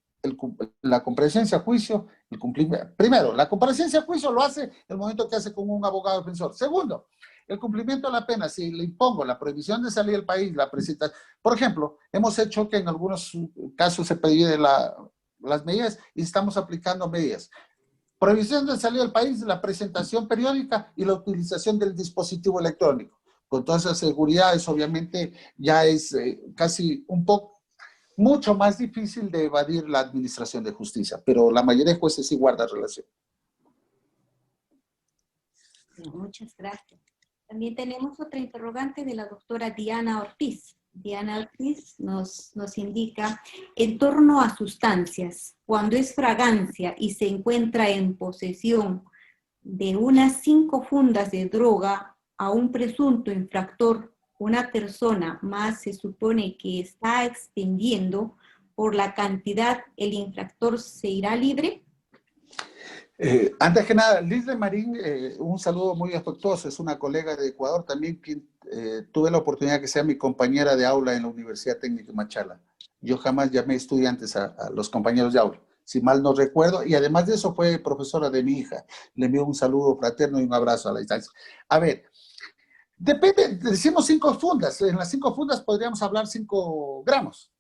la comparecencia a juicio, el cumplimiento. Primero, la comparecencia a juicio lo hace el momento que hace con un abogado defensor. Segundo, el cumplimiento de la pena, si le impongo la prohibición de salir del país, la presentación. Por ejemplo, hemos hecho que en algunos casos se pide las medidas y estamos aplicando medidas. Prohibición de salir del país, la presentación periódica y la utilización del dispositivo electrónico. Con todas esas seguridades, obviamente, ya es casi mucho más difícil de evadir la administración de justicia, pero la mayoría de jueces sí guarda relación. Muchas gracias. También tenemos otra interrogante de la doctora Diana Ortiz. Diana Ortiz nos indica, en torno a sustancias, cuando es fragancia y se encuentra en posesión de unas 5 fundas de droga a un presunto infractor, una persona más se supone que está extendiendo por la cantidad, ¿el infractor se irá libre? Antes que nada, Liz de Marín, un saludo muy afectuoso, es una colega de Ecuador también, quien tuve la oportunidad que sea mi compañera de aula en la Universidad Técnica de Machala. Yo jamás llamé estudiantes a los compañeros de aula, si mal no recuerdo, y además de eso fue profesora de mi hija. Le envío un saludo fraterno y un abrazo a la distancia. A ver, depende, decimos 5 fundas, en las 5 fundas podríamos hablar 5 gramos.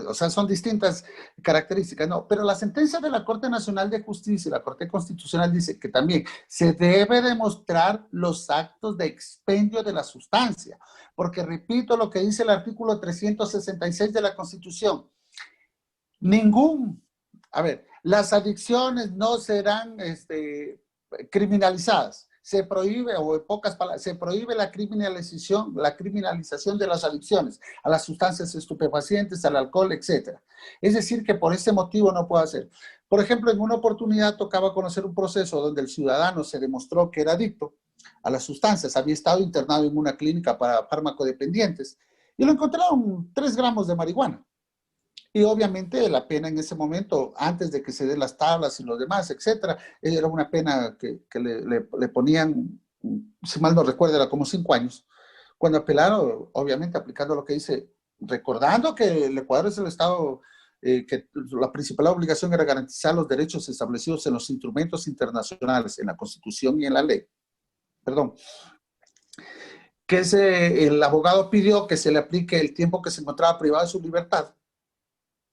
O sea, son distintas características, ¿no? Pero la sentencia de la Corte Nacional de Justicia y la Corte Constitucional dice que también se debe demostrar los actos de expendio de la sustancia, porque repito lo que dice el artículo 366 de la Constitución. Las adicciones no serán criminalizadas. Se prohíbe, o en pocas palabras, se prohíbe la criminalización de las adicciones a las sustancias estupefacientes, al alcohol, etc. Es decir, que por ese motivo no puede hacer. Por ejemplo, en una oportunidad tocaba conocer un proceso donde el ciudadano se demostró que era adicto a las sustancias, había estado internado en una clínica para farmacodependientes y lo encontraron 3 gramos de marihuana. Y obviamente la pena en ese momento, antes de que se den las tablas y lo demás, etcétera, era una pena que le ponían, si mal no recuerdo, era como 5 años. Cuando apelaron, obviamente aplicando lo que dice, recordando que el Ecuador es el Estado que la principal obligación era garantizar los derechos establecidos en los instrumentos internacionales, en la Constitución y en la ley. Perdón. Que el abogado pidió que se le aplique el tiempo que se encontraba privado de su libertad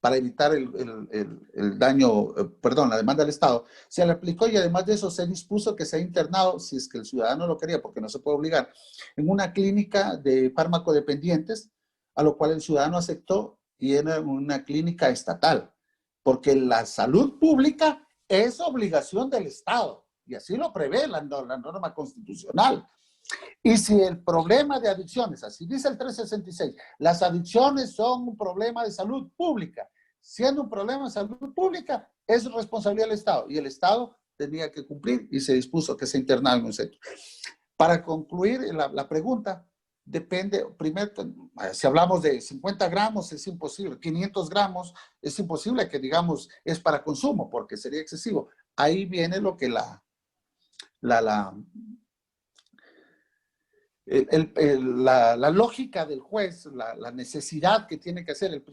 para evitar el daño, la demanda del Estado, se le aplicó y además de eso se dispuso que sea internado, si es que el ciudadano lo quería, porque no se puede obligar, en una clínica de farmacodependientes, a lo cual el ciudadano aceptó y era una clínica estatal, porque la salud pública es obligación del Estado y así lo prevé la norma constitucional. Y si el problema de adicciones, así dice el 366, las adicciones son un problema de salud pública. Siendo un problema de salud pública, es responsabilidad del Estado. Y el Estado tenía que cumplir y se dispuso que se internara en un centro. Para concluir la pregunta, depende, primero, si hablamos de 50 gramos es imposible, 500 gramos es imposible que digamos es para consumo porque sería excesivo. Ahí viene lo que la lógica del juez, la necesidad que tiene que hacer,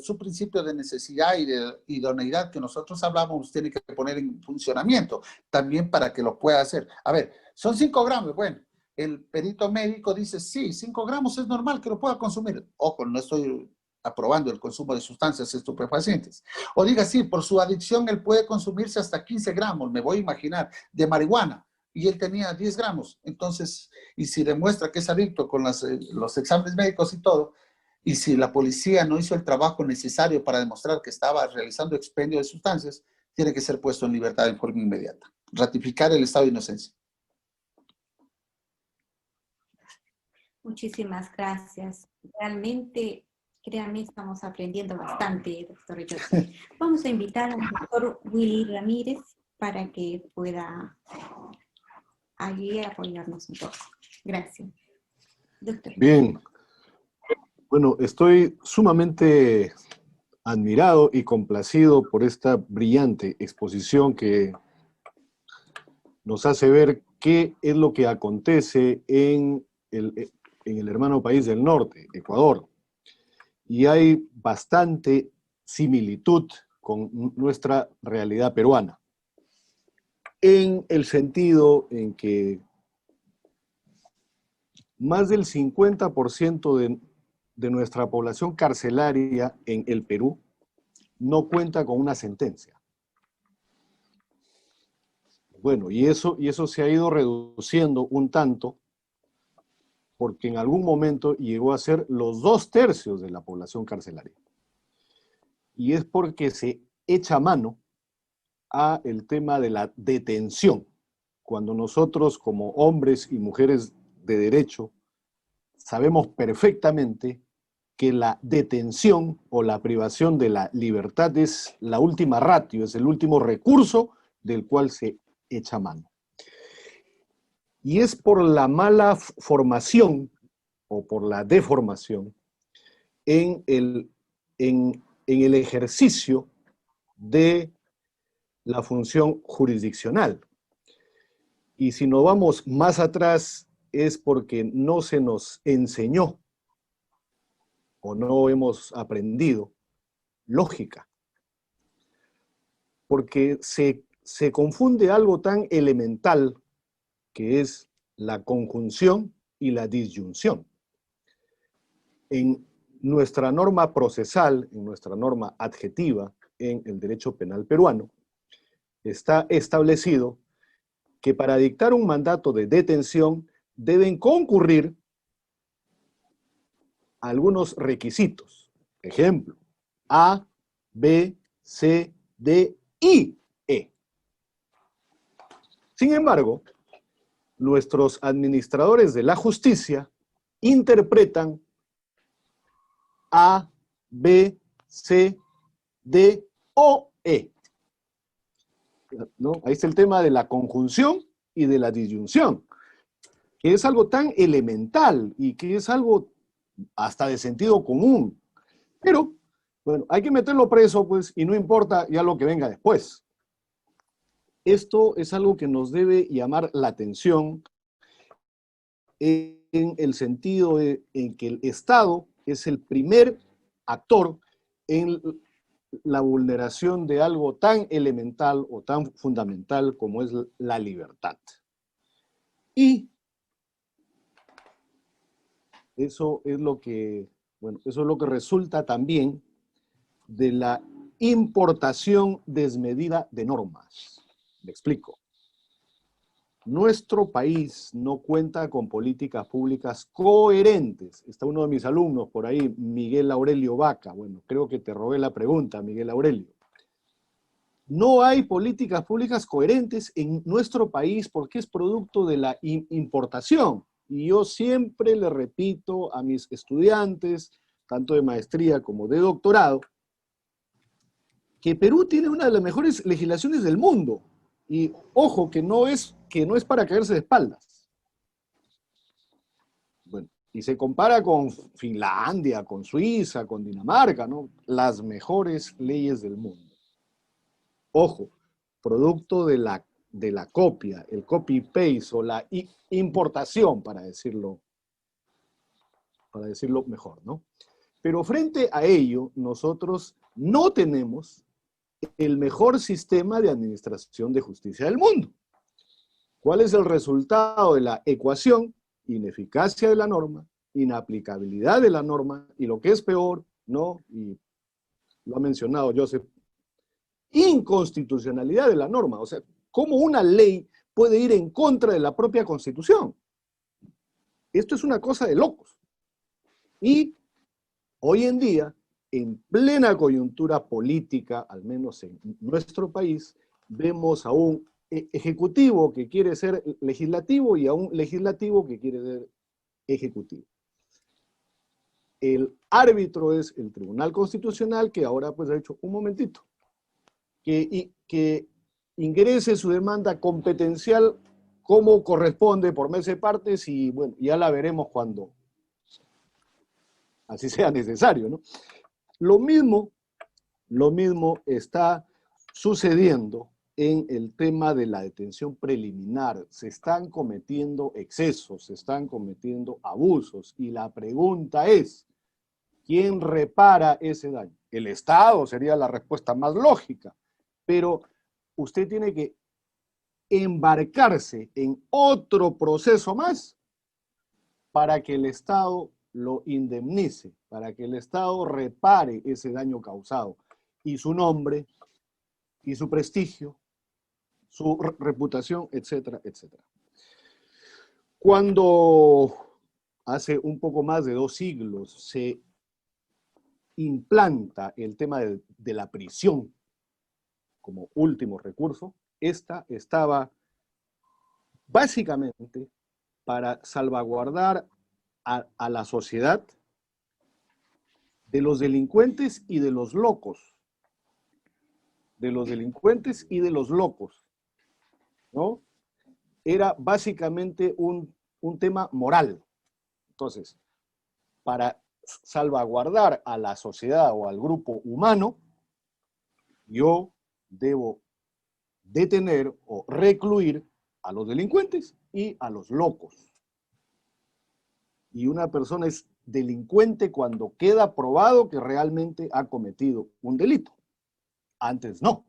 su principio de necesidad y de idoneidad que nosotros hablamos, tiene que poner en funcionamiento también para que lo pueda hacer. A ver, son 5 gramos, bueno, el perito médico dice, sí, 5 gramos es normal que lo pueda consumir. Ojo, no estoy aprobando el consumo de sustancias estupefacientes. O diga, sí, por su adicción él puede consumirse hasta 15 gramos, me voy a imaginar, de marihuana, y él tenía 10 gramos. Entonces, y si demuestra que es adicto con los exámenes médicos y todo, y si la policía no hizo el trabajo necesario para demostrar que estaba realizando expendio de sustancias, tiene que ser puesto en libertad en forma inmediata. Ratificar el estado de inocencia. Muchísimas gracias. Realmente, créanme, estamos aprendiendo bastante, doctor Yotti. Vamos a invitar al doctor Willy Ramírez para que pueda allí apoyarnos un poco. Gracias. Doctor. Bien. Bueno, estoy sumamente admirado y complacido por esta brillante exposición que nos hace ver qué es lo que acontece en el hermano país del norte, Ecuador. Y hay bastante similitud con nuestra realidad peruana, en el sentido en que más del 50% de nuestra población carcelaria en el Perú no cuenta con una sentencia. Bueno, y eso se ha ido reduciendo un tanto, porque en algún momento llegó a ser los 2/3 de la población carcelaria. Y es porque se echa mano a el tema de la detención. Cuando nosotros, como hombres y mujeres de derecho, sabemos perfectamente que la detención o la privación de la libertad es la última ratio, es el último recurso del cual se echa mano. Y es por la mala formación o por la deformación en el ejercicio de la función jurisdiccional. Y si nos vamos más atrás, es porque no se nos enseñó o no hemos aprendido lógica. Porque se confunde algo tan elemental que es la conjunción y la disyunción. En nuestra norma procesal, en nuestra norma adjetiva, en el derecho penal peruano, está establecido que para dictar un mandato de detención deben concurrir algunos requisitos. Ejemplo, A, B, C, D, I, E. Sin embargo, nuestros administradores de la justicia interpretan A, B, C, D o E. ¿No? Ahí está el tema de la conjunción y de la disyunción, que es algo tan elemental y que es algo hasta de sentido común. Pero, bueno, hay que meterlo preso, pues, y no importa ya lo que venga después. Esto es algo que nos debe llamar la atención en el sentido en que el Estado es el primer actor en la vulneración de algo tan elemental o tan fundamental como es la libertad. Y eso es lo que, bueno, eso es lo que resulta también de la importación desmedida de normas. Me explico. Nuestro país no cuenta con políticas públicas coherentes. Está uno de mis alumnos por ahí, Miguel Aurelio Vaca. Bueno, creo que te robé la pregunta, Miguel Aurelio. No hay políticas públicas coherentes en nuestro país porque es producto de la importación. Y yo siempre le repito a mis estudiantes, tanto de maestría como de doctorado, que Perú tiene una de las mejores legislaciones del mundo. Y ojo, que no es para caerse de espaldas. Bueno, y se compara con Finlandia, con Suiza, con Dinamarca, ¿no? Las mejores leyes del mundo. Ojo, producto de la copia, el copy-paste o la importación, para decirlo para decirlo mejor, ¿no? Pero frente a ello, nosotros no tenemos el mejor sistema de administración de justicia del mundo. ¿Cuál es el resultado de la ecuación? Ineficacia de la norma, inaplicabilidad de la norma, y lo que es peor, ¿no? Y lo ha mencionado Joseph, inconstitucionalidad de la norma. O sea, ¿cómo una ley puede ir en contra de la propia Constitución? Esto es una cosa de locos. Y hoy en día, en plena coyuntura política, al menos en nuestro país, vemos a un ejecutivo que quiere ser legislativo y a un legislativo que quiere ser ejecutivo. El árbitro es el Tribunal Constitucional, que ahora pues ha hecho un momentito, que ingrese su demanda competencial como corresponde por mes de partes y bueno, ya la veremos cuando así sea necesario, ¿no? Lo mismo está sucediendo en el tema de la detención preliminar. Se están cometiendo excesos, se están cometiendo abusos, y la pregunta es, ¿quién repara ese daño? El Estado sería la respuesta más lógica, pero usted tiene que embarcarse en otro proceso más para que el Estado lo indemnice, para que el Estado repare ese daño causado, y su nombre, y su prestigio, su reputación, etcétera, etcétera. Cuando hace un poco más de 2 siglos se implanta el tema de la prisión como último recurso, esta estaba básicamente para salvaguardar a la sociedad de los delincuentes y de los locos. De los delincuentes y de los locos, ¿no? Era básicamente un tema moral. Entonces, para salvaguardar a la sociedad o al grupo humano, yo debo detener o recluir a los delincuentes y a los locos. Y una persona es delincuente cuando queda probado que realmente ha cometido un delito. Antes no.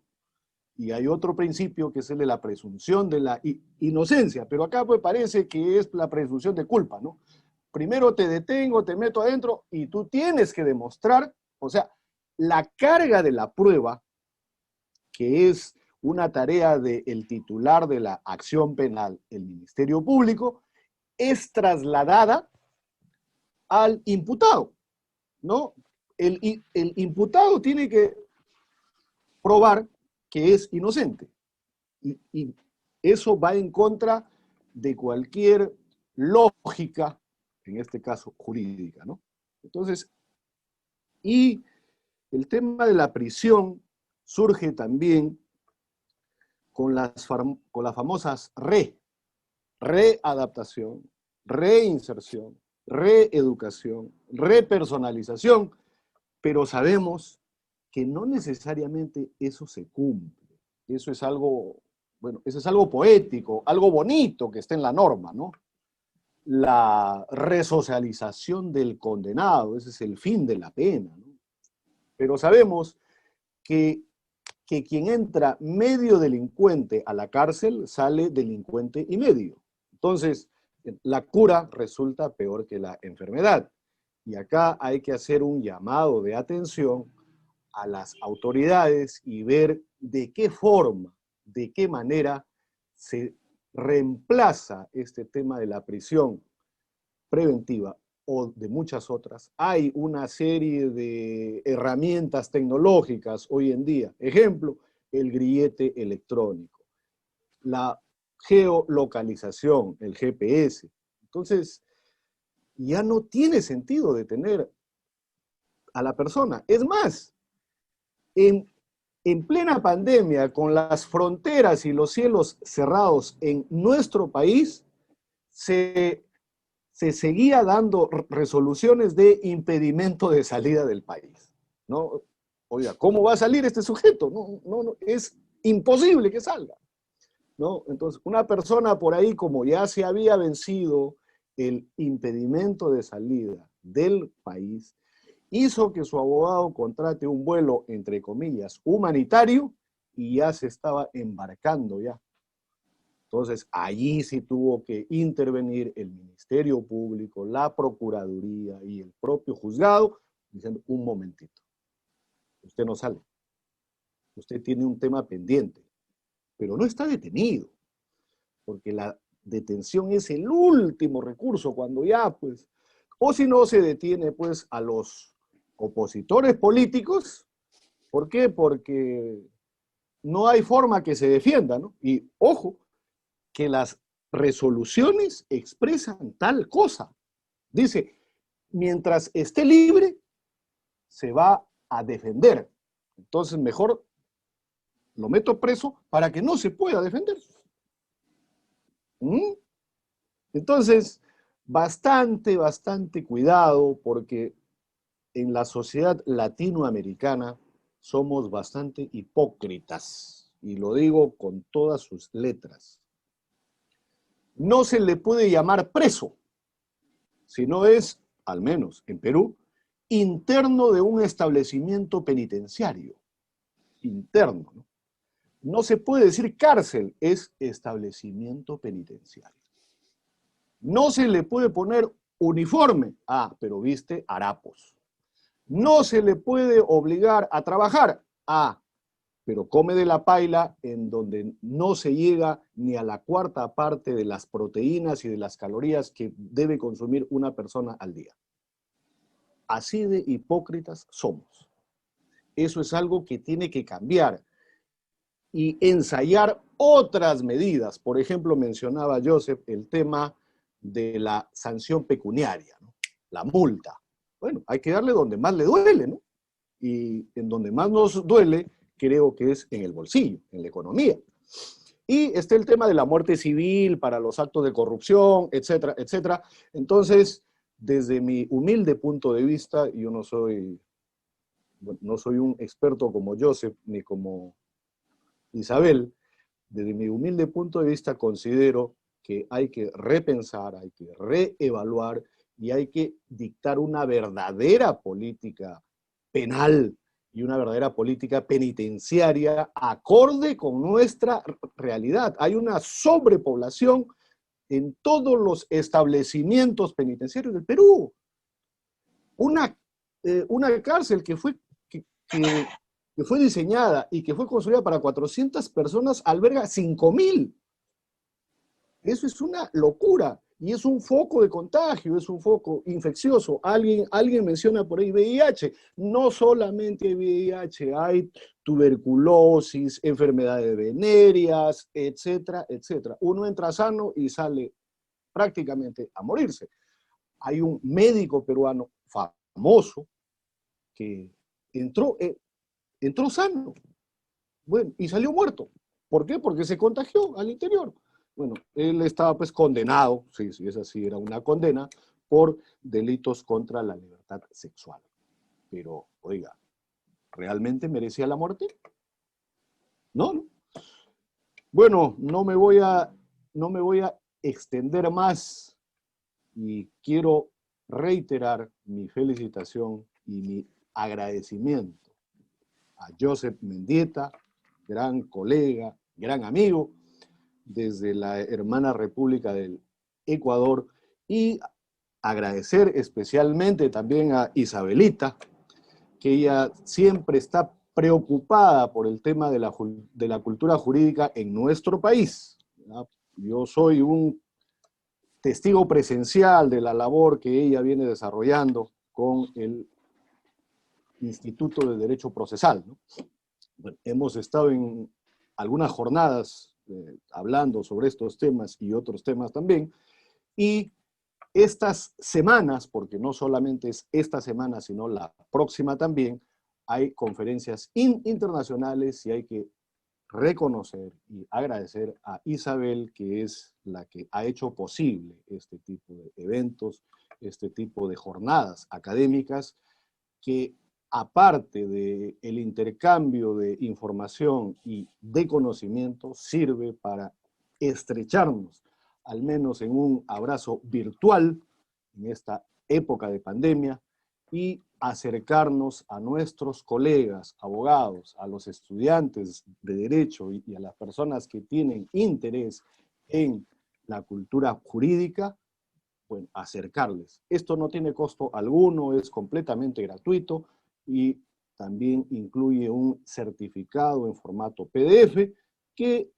Y hay otro principio que es el de la presunción de la inocencia, pero acá pues parece que es la presunción de culpa, ¿no? Primero te detengo, te meto adentro y tú tienes que demostrar, o sea, la carga de la prueba, que es una tarea del titular de la acción penal, el Ministerio Público, es trasladada al imputado, ¿no? El imputado tiene que probar que es inocente. Y eso va en contra de cualquier lógica, en este caso jurídica, ¿no? Entonces, y el tema de la prisión surge también con las famosas readaptación, reinserción, reeducación, repersonalización, pero sabemos que no necesariamente eso se cumple. Eso es algo, bueno, eso es algo poético, algo bonito que está en la norma, ¿no? La resocialización del condenado, ese es el fin de la pena, ¿no? Pero sabemos que quien entra medio delincuente a la cárcel sale delincuente y medio. Entonces, la cura resulta peor que la enfermedad. Y acá hay que hacer un llamado de atención a las autoridades y ver de qué forma, de qué manera se reemplaza este tema de la prisión preventiva o de muchas otras. Hay una serie de herramientas tecnológicas hoy en día. Ejemplo, el grillete electrónico, la geolocalización, el GPS. Entonces, ya no tiene sentido detener a la persona. Es más, en plena pandemia, con las fronteras y los cielos cerrados en nuestro país, se seguía dando resoluciones de impedimento de salida del país, ¿no? Oiga, ¿cómo va a salir este sujeto? No, es imposible que salga, ¿no? Entonces, una persona por ahí, como ya se había vencido el impedimento de salida del país, hizo que su abogado contrate un vuelo, entre comillas, humanitario, y ya se estaba embarcando ya. Entonces, allí sí tuvo que intervenir el Ministerio Público, la Procuraduría y el propio juzgado, diciendo, un momentito, usted no sale, usted tiene un tema pendiente, pero no está detenido, porque la detención es el último recurso, cuando ya, pues, o si no se detiene, pues, a los opositores políticos. ¿Por qué? Porque no hay forma que se defienda, ¿no? Y, ojo, que las resoluciones expresan tal cosa. Dice, mientras esté libre, se va a defender. Entonces, mejor lo meto preso para que no se pueda defender. ¿Mm? Entonces, bastante cuidado, porque en la sociedad latinoamericana somos bastante hipócritas, y lo digo con todas sus letras. No se le puede llamar preso, si no es, al menos en Perú, interno de un establecimiento penitenciario. Interno, ¿no? No se puede decir cárcel, es establecimiento penitenciario. No se le puede poner uniforme, pero viste harapos. No se le puede obligar a trabajar, pero come de la paila en donde no se llega ni a la cuarta parte de las proteínas y de las calorías que debe consumir una persona al día. Así de hipócritas somos. Eso es algo que tiene que cambiar y ensayar otras medidas. Por ejemplo, mencionaba Joseph el tema de la sanción pecuniaria, ¿no? La multa. Bueno, hay que darle donde más le duele, ¿no? Y en donde más nos duele, creo que es en el bolsillo, en la economía. Y está el tema de la muerte civil para los actos de corrupción, etcétera, etcétera. Entonces, desde mi humilde punto de vista, yo no soy un experto como Joseph ni como Isabel. Desde mi humilde punto de vista considero que hay que repensar, hay que reevaluar y hay que dictar una verdadera política penal y una verdadera política penitenciaria acorde con nuestra realidad. Hay una sobrepoblación en todos los establecimientos penitenciarios del Perú. Una cárcel que fue diseñada y que fue construida para 400 personas alberga 5.000. Eso es una locura y es un foco de contagio, es un foco infeccioso. Alguien menciona por ahí VIH. No solamente hay VIH, hay tuberculosis, enfermedades venéreas, etcétera, etcétera. Uno entra sano y sale prácticamente a morirse. Hay un médico peruano famoso que entró sano, bueno, y salió muerto. ¿Por qué? Porque se contagió al interior. Bueno, él estaba pues condenado, sí, esa sí era una condena, por delitos contra la libertad sexual. Pero, oiga, ¿realmente merecía la muerte? No. Bueno, no me voy a extender más y quiero reiterar mi felicitación y mi agradecimiento a Joseph Mendieta, gran colega, gran amigo, desde la hermana República del Ecuador, y agradecer especialmente también a Isabelita, que ella siempre está preocupada por el tema de la cultura jurídica en nuestro país. Yo soy un testigo presencial de la labor que ella viene desarrollando con el Instituto de Derecho Procesal, ¿no? Bueno, hemos estado en algunas jornadas hablando sobre estos temas y otros temas también, y estas semanas, porque no solamente es esta semana, sino la próxima también, hay conferencias internacionales y hay que reconocer y agradecer a Isabel, que es la que ha hecho posible este tipo de eventos, este tipo de jornadas académicas, que aparte del intercambio de información y de conocimiento, sirve para estrecharnos, al menos en un abrazo virtual, en esta época de pandemia y acercarnos a nuestros colegas, abogados, a los estudiantes de Derecho y a las personas que tienen interés en la cultura jurídica, bueno, acercarles. Esto no tiene costo alguno, es completamente gratuito y también incluye un certificado en formato PDF que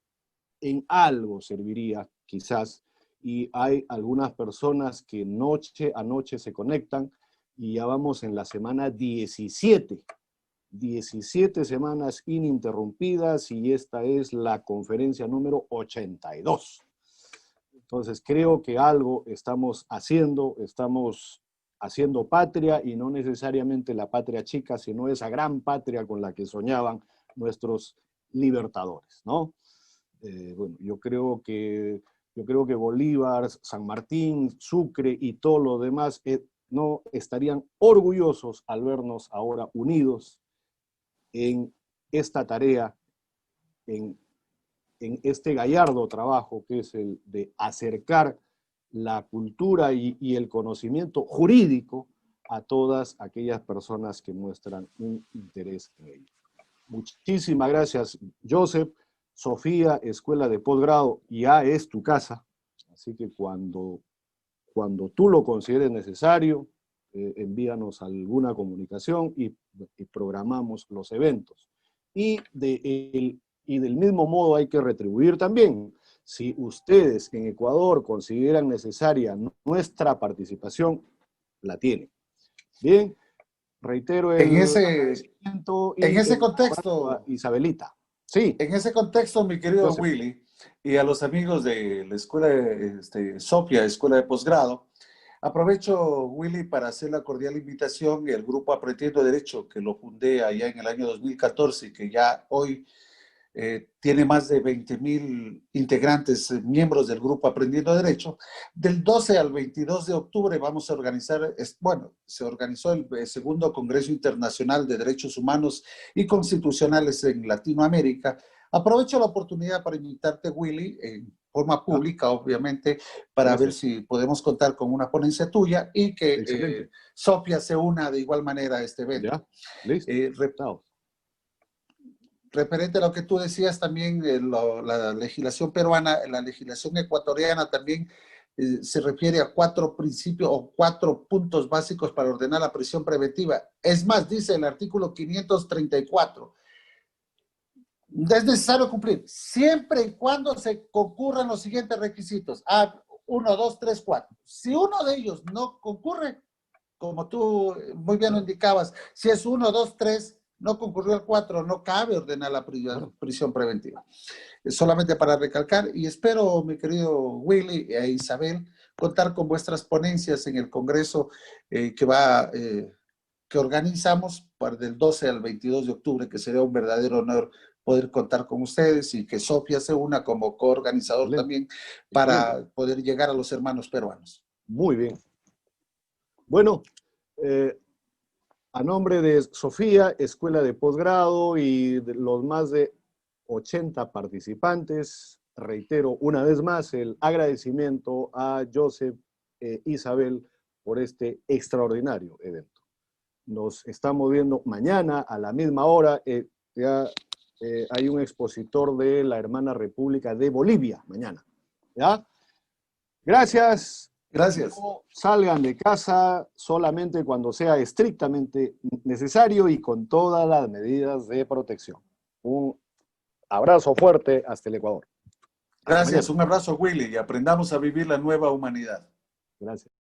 en algo serviría quizás, y hay algunas personas que noche a noche se conectan y ya vamos en la semana 17 semanas ininterrumpidas y esta es la conferencia número 82. Entonces creo que algo estamos haciendo patria y no necesariamente la patria chica, sino esa gran patria con la que soñaban nuestros libertadores, ¿no? Bueno, yo creo que Bolívar, San Martín, Sucre y todo lo demás no estarían orgullosos al vernos ahora unidos en esta tarea, en este gallardo trabajo que es el de acercar la cultura y el conocimiento jurídico a todas aquellas personas que muestran un interés en ello. Muchísimas gracias, Joseph. Sofía, Escuela de Posgrado, ya es tu casa, así que cuando tú lo consideres necesario, envíanos alguna comunicación y programamos los eventos. Y del mismo modo hay que retribuir también. Si ustedes en Ecuador consideran necesaria nuestra participación, la tienen. Bien, reitero el agradecimiento en ese contexto, a Isabelita. Sí. En ese contexto, mi querido Willy, y a los amigos de la escuela Sofía, Escuela de Posgrado, aprovecho, Willy, para hacer la cordial invitación y el grupo Aprendiendo Derecho, que lo fundé allá en el año 2014 y que ya hoy tiene más de 20,000 integrantes, miembros del grupo Aprendiendo Derecho. Del 12 al 22 de octubre vamos a organizar, se organizó el segundo Congreso Internacional de Derechos Humanos y Constitucionales en Latinoamérica. Aprovecho la oportunidad para invitarte, Willy, en forma pública, obviamente, para ver si podemos contar con una ponencia tuya y que Sofía se una de igual manera a este evento. Ya, listo. Referente a lo que tú decías también, la legislación peruana, la legislación ecuatoriana también se refiere a 4 principios o 4 puntos básicos para ordenar la prisión preventiva. Es más, dice el artículo 534, es necesario cumplir siempre y cuando se concurran los siguientes requisitos. 1, 2, 3, 4. Si uno de ellos no concurre, como tú muy bien lo indicabas, si es 1, 2, 3, no concurrió el 4, no cabe ordenar la prisión preventiva. Solamente para recalcar, y espero, mi querido Willy e Isabel, contar con vuestras ponencias en el Congreso que organizamos para del 12 al 22 de octubre, que sería un verdadero honor poder contar con ustedes y que Sofía se una como coorganizador también para poder llegar a los hermanos peruanos. Muy bien. Bueno, a nombre de Sofía, Escuela de Posgrado y de los más de 80 participantes, reitero una vez más el agradecimiento a Joseph e Isabel por este extraordinario evento. Nos estamos viendo mañana a la misma hora. Hay un expositor de la hermana República de Bolivia mañana. ¿Ya? Gracias. Gracias. No salgan de casa solamente cuando sea estrictamente necesario y con todas las medidas de protección. Un abrazo fuerte hasta el Ecuador. Gracias, un abrazo, Willy, y aprendamos a vivir la nueva humanidad. Gracias.